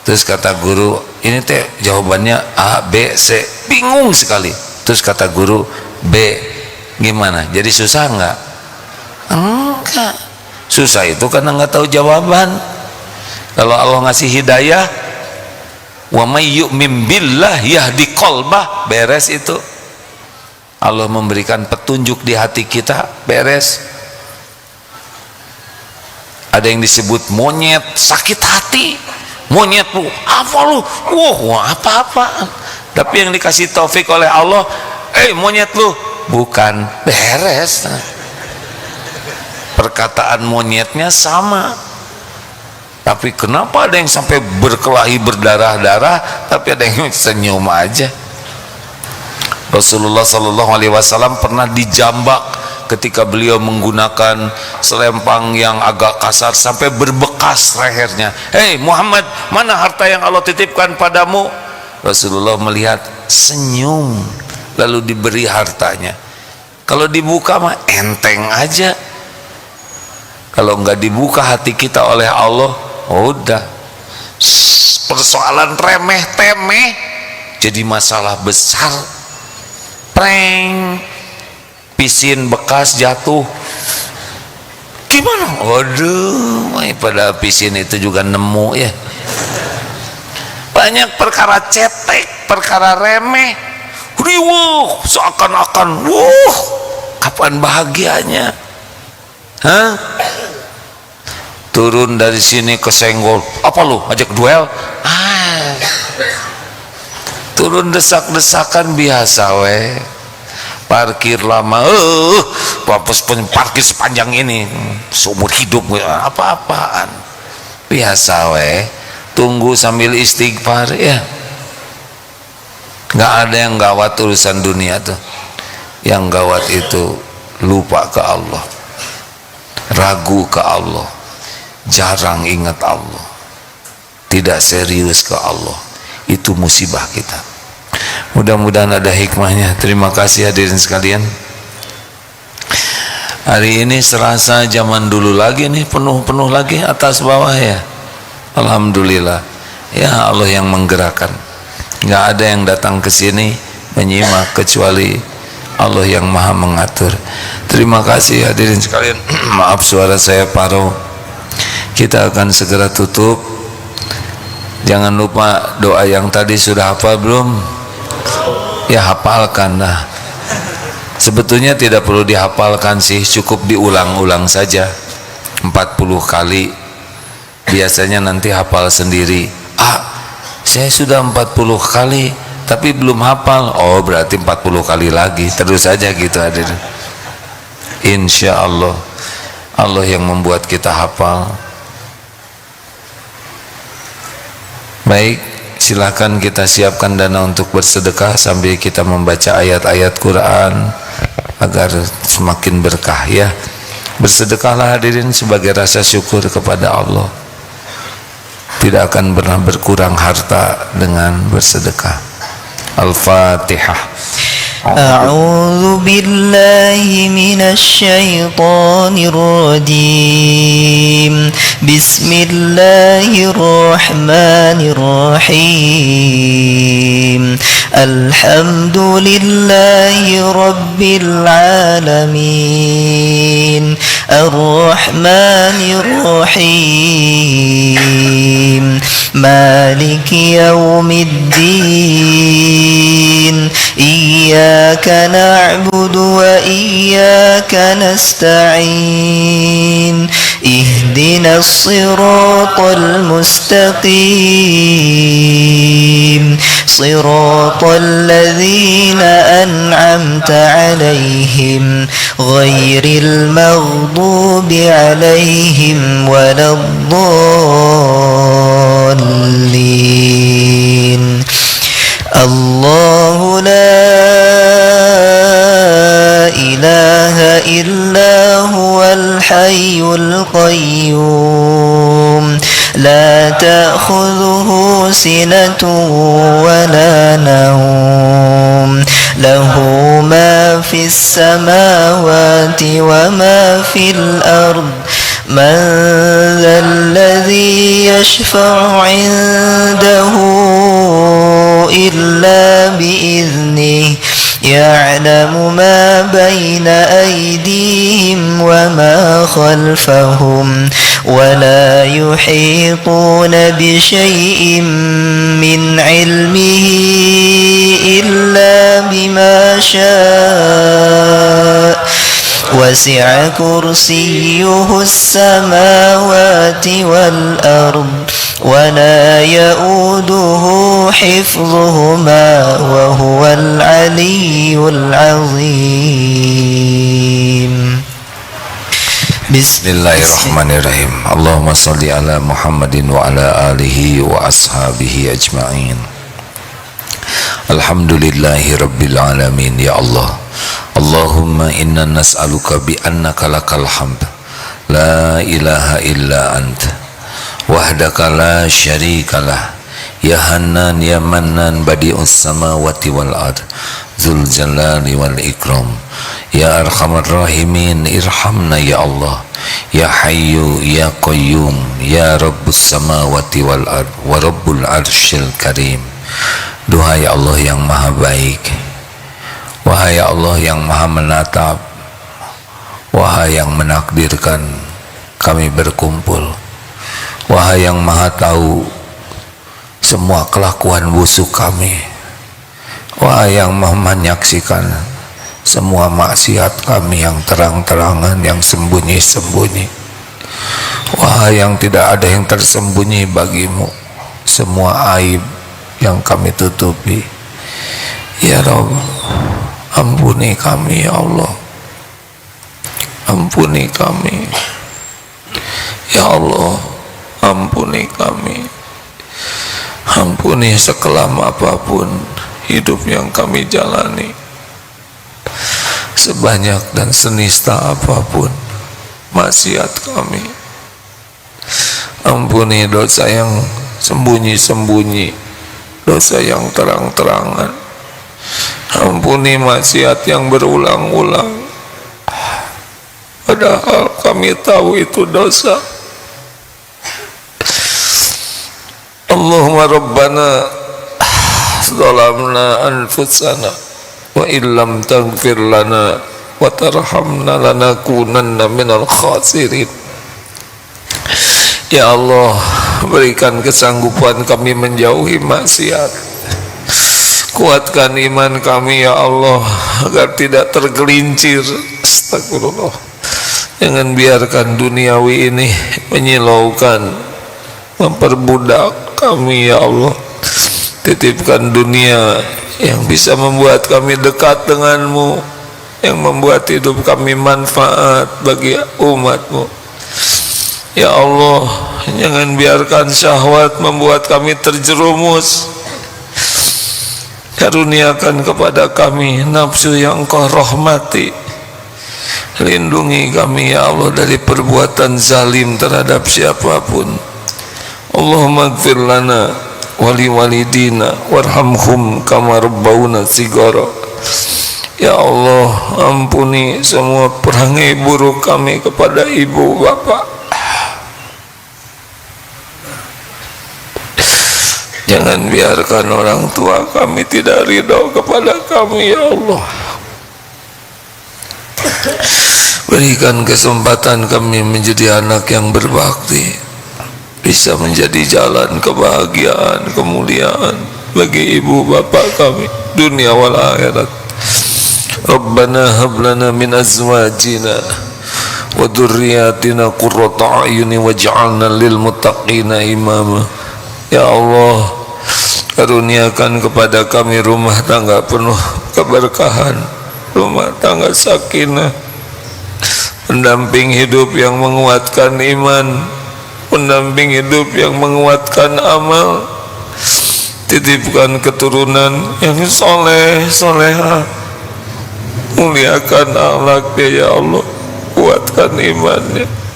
terus kata guru, ini teh jawabannya A, B, C, bingung sekali. Terus kata guru, B, Gimana? Jadi susah nggak? Enggak. Susah itu karena nggak tahu jawaban. Kalau Allah ngasih hidayah, wa may yu'min billah yahdi qalbah, beres itu. Allah memberikan petunjuk di hati kita, beres. Ada yang disebut monyet, sakit hati. Monyet lu, apa lu? Wah, apa-apaan. Tapi yang dikasih taufik oleh Allah, monyet lu, bukan, beres. Perkataan monyetnya sama. Tapi kenapa ada yang sampai berkelahi berdarah-darah, tapi ada yang senyum aja. Rasulullah Sallallahu Alaihi Wasallam pernah dijambak ketika beliau menggunakan selempang yang agak kasar sampai berbekas lehernya. Muhammad, mana harta yang Allah titipkan padamu? Rasulullah melihat, senyum, lalu diberi hartanya. Kalau dibuka mah enteng aja. Kalau nggak dibuka hati kita oleh Allah, udah persoalan remeh temeh jadi masalah besar. Prank, pisin bekas jatuh, gimana? Waduh, pada pisin itu juga nemu ya. Banyak perkara cetek, perkara remeh, riwuh, seakan-akan, kapan bahagianya? Turun dari sini kesenggol, apa lu ajak duel? Turun desak-desakan biasa weh. Parkir lama, parkir sepanjang ini seumur hidup, apa-apaan, biasa weh. Tunggu sambil istighfar ya. Nggak ada yang gawat urusan dunia tuh. Yang gawat itu lupa ke Allah, ragu ke Allah, jarang ingat Allah, tidak serius ke Allah. Itu musibah kita. Mudah-mudahan ada hikmahnya. Terima kasih hadirin sekalian. Hari ini serasa zaman dulu lagi nih, penuh-penuh lagi atas bawah ya. Alhamdulillah. Ya Allah yang menggerakkan. Nggak ada yang datang ke sini menyimak kecuali Allah yang maha mengatur. Terima kasih hadirin sekalian. Maaf suara saya parau. Kita akan segera tutup. Jangan lupa doa yang tadi sudah hafal belum? Ya hafalkan lah. Sebetulnya tidak perlu dihafalkan sih, cukup diulang-ulang saja 40 kali. Biasanya nanti hafal sendiri. Saya sudah 40 kali tapi belum hafal. Oh berarti 40 kali lagi. Terus saja gitu hadirin. Insya Allah, Allah yang membuat kita hafal. Baik, silahkan kita siapkan dana untuk bersedekah sambil kita membaca ayat-ayat Quran agar semakin berkah ya. Bersedekahlah hadirin sebagai rasa syukur kepada Allah. Tidak akan pernah berkurang harta dengan bersedekah. Al-Fatihah. أعوذ بالله من الشيطان الرجيم بسم الله الرحمن الرحيم الحمد لله رب العالمين الرحمن الرحيم مالك يوم الدين إياك نعبد وإياك نستعين اهدنا الصراط المستقيم صراط الذين أنعمت عليهم غير المغضوب عليهم ولا الضالين الله لا إله إلا هو الحي القيوم لا تأخذه سنة ولا نوم له ما في السماوات وما في الأرض من ذا الذي يشفع عنده إلا بإذنه يعلم ما بين أيديهم وما خلفهم ولا يحيطون بشيء من علمه إلا بما شاء وسع كرسيه السماوات والأرض ولا يؤوده حفظهما وهو العلي العظيم. Bismillahirrahmanirrahim. Allahumma salli ala Muhammadin wa ala alihi wa ashabihi ajma'in. Alhamdulillahi rabbil alamin. Ya Allah, Allahumma inna nas'aluka bi annaka lakal hamd la ilaha illa anta wahdaka la syarikalah ya Hannan ya Mannan badi'us samawati wal ard dzul jalali wal ikram ya arhamar rahimin irhamna ya Allah ya Hayyu ya Qayyum ya Rabbus samawati wal ard wa Rabbul arsyil karim. Duhai Allah yang maha baik, wahai Allah yang maha menatap, wahai yang menakdirkan kami berkumpul, wahai yang maha tahu semua kelakuan busuk kami, wahai yang maha menyaksikan semua maksiat kami yang terang-terangan, yang sembunyi-sembunyi, wahai yang tidak ada yang tersembunyi bagimu, semua aib yang kami tutupi. Ya Rabb, ampuni kami ya Allah, ampuni kami ya Allah, ampuni kami, ampuni sekelam apapun hidup yang kami jalani, sebanyak dan senista apapun maksiat kami. Ampuni dosa yang sembunyi-sembunyi, dosa yang terang-terangan. Ampuni maksiat yang berulang-ulang, padahal kami tahu itu dosa. Allahumma Rabbana zalamna anfusana wa illam taghfir lana wa tarhamna lanakunanna minal khasirin. Ya Allah, berikan kesanggupan kami menjauhi maksiat. Kuatkan iman kami ya Allah agar tidak tergelincir. Astagfirullah. Jangan biarkan duniawi ini menyilaukan, memperbudak kami ya Allah. Titipkan dunia yang bisa membuat kami dekat denganmu, yang membuat hidup kami manfaat bagi umatmu. Ya Allah, jangan biarkan syahwat membuat kami terjerumus. Karuniakan kepada kami nafsu yang Engkau rahmati. Lindungi kami ya Allah dari perbuatan zalim terhadap siapapun. Allahumma ighfir lana wali walidina warhamhum kama rabbawna shighara. Ya Allah, ampuni semua perangai buruk kami kepada ibu bapak. Jangan biarkan orang tua kami tidak ridho kepada kami ya Allah. Berikan kesempatan kami menjadi anak yang berbakti, bisa menjadi jalan kebahagiaan, kemuliaan bagi ibu bapak kami dunia wal akhirat. Rabbana hab lana min azwajina wa dzurriyyatina qurrata a'yunin waj'alna lil muttaqina imama. Ya Allah, karuniakan kepada kami rumah tangga penuh keberkahan, rumah tangga sakinah, pendamping hidup yang menguatkan iman, pendamping hidup yang menguatkan amal. Titipkan keturunan yang soleh, soleha, muliakan akhlaknya ya Allah, kuatkan imannya.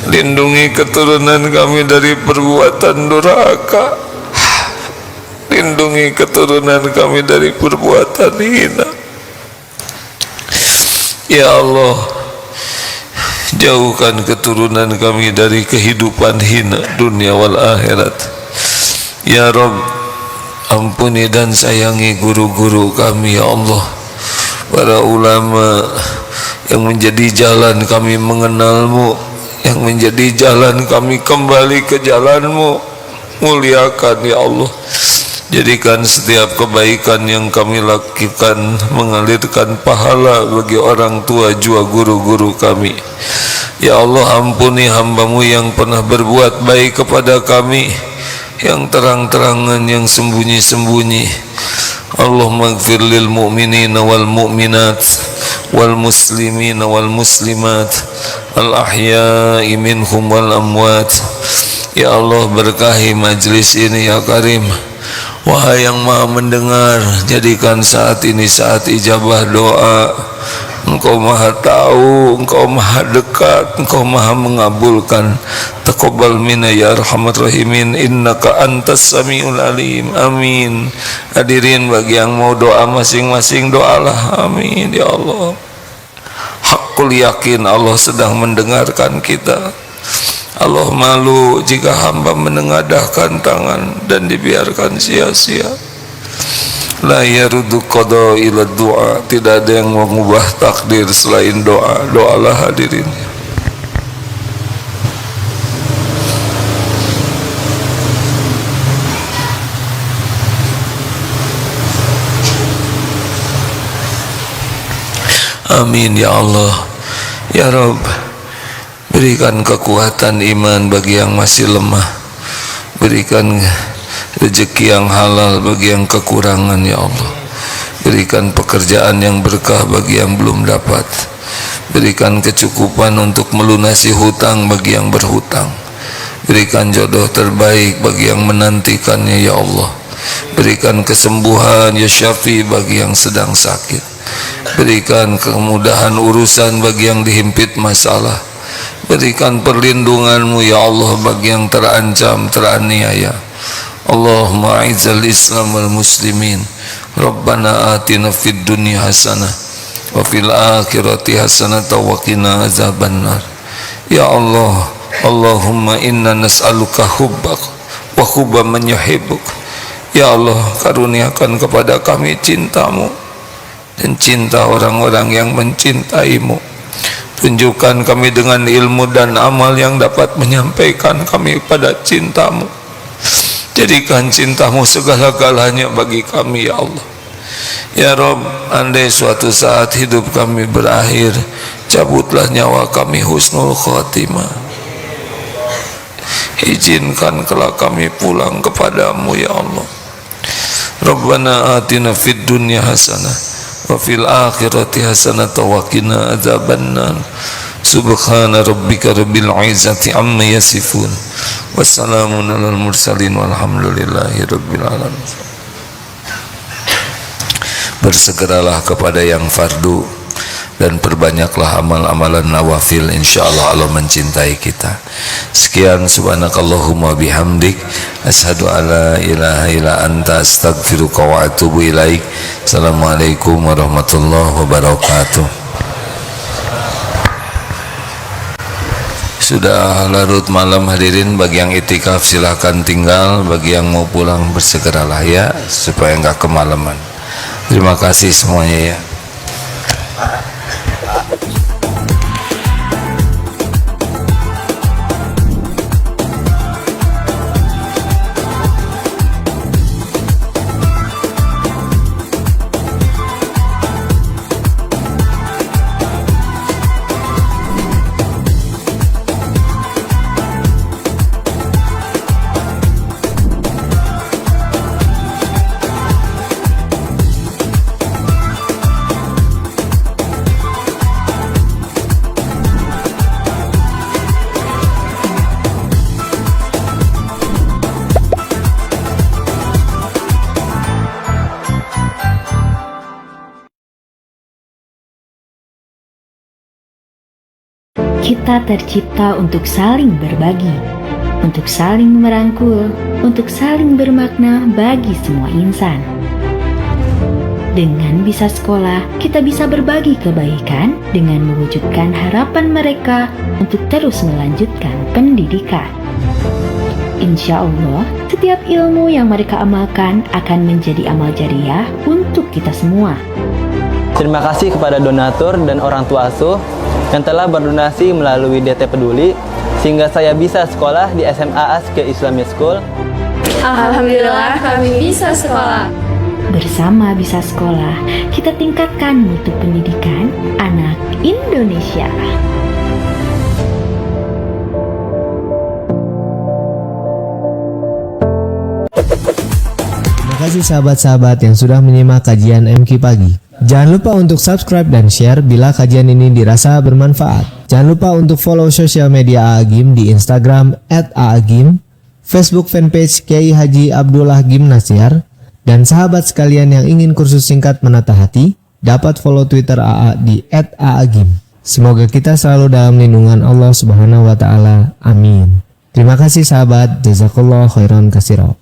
Lindungi keturunan kami dari perbuatan durhaka. Lindungi keturunan kami dari perbuatan hina. Ya Allah, jauhkan keturunan kami dari kehidupan hina dunia wal akhirat. Ya Rabb, Ampuni dan sayangi guru-guru kami ya Allah, para ulama yang menjadi jalan kami mengenal-Mu, yang menjadi jalan kami kembali ke jalan-Mu. Muliakan ya Allah, jadikan setiap kebaikan yang kami lakukan mengalirkan pahala bagi orang tua juga guru-guru kami. Ya Allah, ampuni hamba-Mu yang pernah berbuat baik kepada kami, yang terang-terangan, yang sembunyi-sembunyi. Allahumma ighfir lil mu'minina wal mu'minat wal muslimina wal muslimat al ahya'i minhum wal amwat. Ya Allah, berkahi majlis ini ya Karim. Wahai yang maha mendengar, jadikan saat ini saat ijabah doa. Engkau maha tahu, Engkau maha dekat, Engkau maha mengabulkan. Taqabbal minna ya arhamar rahimin, innaka antas samiul alim. Amin. Hadirin, bagi yang mau doa masing-masing doalah. Amin ya Allah. Hakul yakin Allah sedang mendengarkan kita. Allah malu jika hamba menengadahkan tangan dan dibiarkan sia-sia. La yaruddu qada ila du'a, tidak ada yang mengubah takdir selain doa. Doalah hadirin. Amin ya Allah. Ya Rabb, berikan kekuatan iman bagi yang masih lemah, berikan rezeki yang halal bagi yang kekurangan ya Allah, berikan pekerjaan yang berkah bagi yang belum dapat, berikan kecukupan untuk melunasi hutang bagi yang berhutang, berikan jodoh terbaik bagi yang menantikannya ya Allah, berikan kesembuhan ya Syafi bagi yang sedang sakit, berikan kemudahan urusan bagi yang dihimpit masalah, berikan perlindungan-Mu ya Allah bagi yang terancam, teraniaya. Allahumma a'izzal Islam wal muslimin. Rabbana atina fid dunya hasanah wa fil akhirati hasanah wa qina azabannar. Ya Allah, Allahumma inna nas'aluka hubbak wa hubba man yuhibbuk. Ya Allah, karuniakan kepada kami cinta-Mu dan cinta orang-orang yang mencintai-Mu. Tunjukkan kami dengan ilmu dan amal yang dapat menyampaikan kami pada cinta-Mu. Jadikan cinta-Mu segala-galanya bagi kami ya Allah. Ya Rabb, andai suatu saat hidup kami berakhir, cabutlah nyawa kami husnul khatimah. Izinkan kelak kami pulang kepadamu ya Allah. Rabbana atina fid dunya hasanah wa fil akhirati hasanah wa qina adzabannar. Subhana rabbika rabbil izzati amma yasifun, wassalamun alal mursalin walhamdulillahi rabbil alamin. Bersegeralah kepada yang fardu dan perbanyaklah amal-amalan nawafil, insyaallah Allah mencintai kita. Sekian, subhanakallahumma bihamdik, asyhadu alla ilaha illa anta, astaghfiruka wa atubu ilaik. Assalamualaikum warahmatullahi wabarakatuh. Sudah larut malam hadirin, bagi yang itikaf silahkan tinggal, bagi yang mau pulang bersegeralah ya, supaya enggak kemalaman. Terima kasih semuanya ya. Kita tercipta untuk saling berbagi, untuk saling merangkul, untuk saling bermakna bagi semua insan. Dengan bisa sekolah, kita bisa berbagi kebaikan dengan mewujudkan harapan mereka untuk terus melanjutkan pendidikan. Insya Allah, setiap setiap ilmu yang mereka amalkan akan menjadi amal jariah untuk kita semua. Terima kasih kepada donatur dan orang tua asuh yang telah berdonasi melalui DT Peduli sehingga saya bisa sekolah di SMA Aske Islamic School. Alhamdulillah kami bisa sekolah. Bersama Bisa Sekolah, kita tingkatkan mutu pendidikan anak Indonesia. Terima kasih sahabat-sahabat yang sudah menyimak kajian MQ Pagi. Jangan lupa untuk subscribe dan share bila kajian ini dirasa bermanfaat. Jangan lupa untuk follow sosial media AAGIM di Instagram @aagim, Facebook fanpage Kiai Haji Abdullah Gimnasiar, dan sahabat sekalian yang ingin kursus singkat menata hati, dapat follow Twitter AA di @aagim. Semoga kita selalu dalam lindungan Allah Subhanahu wa taala. Amin. Terima kasih sahabat. Jazakallahu khairan katsira.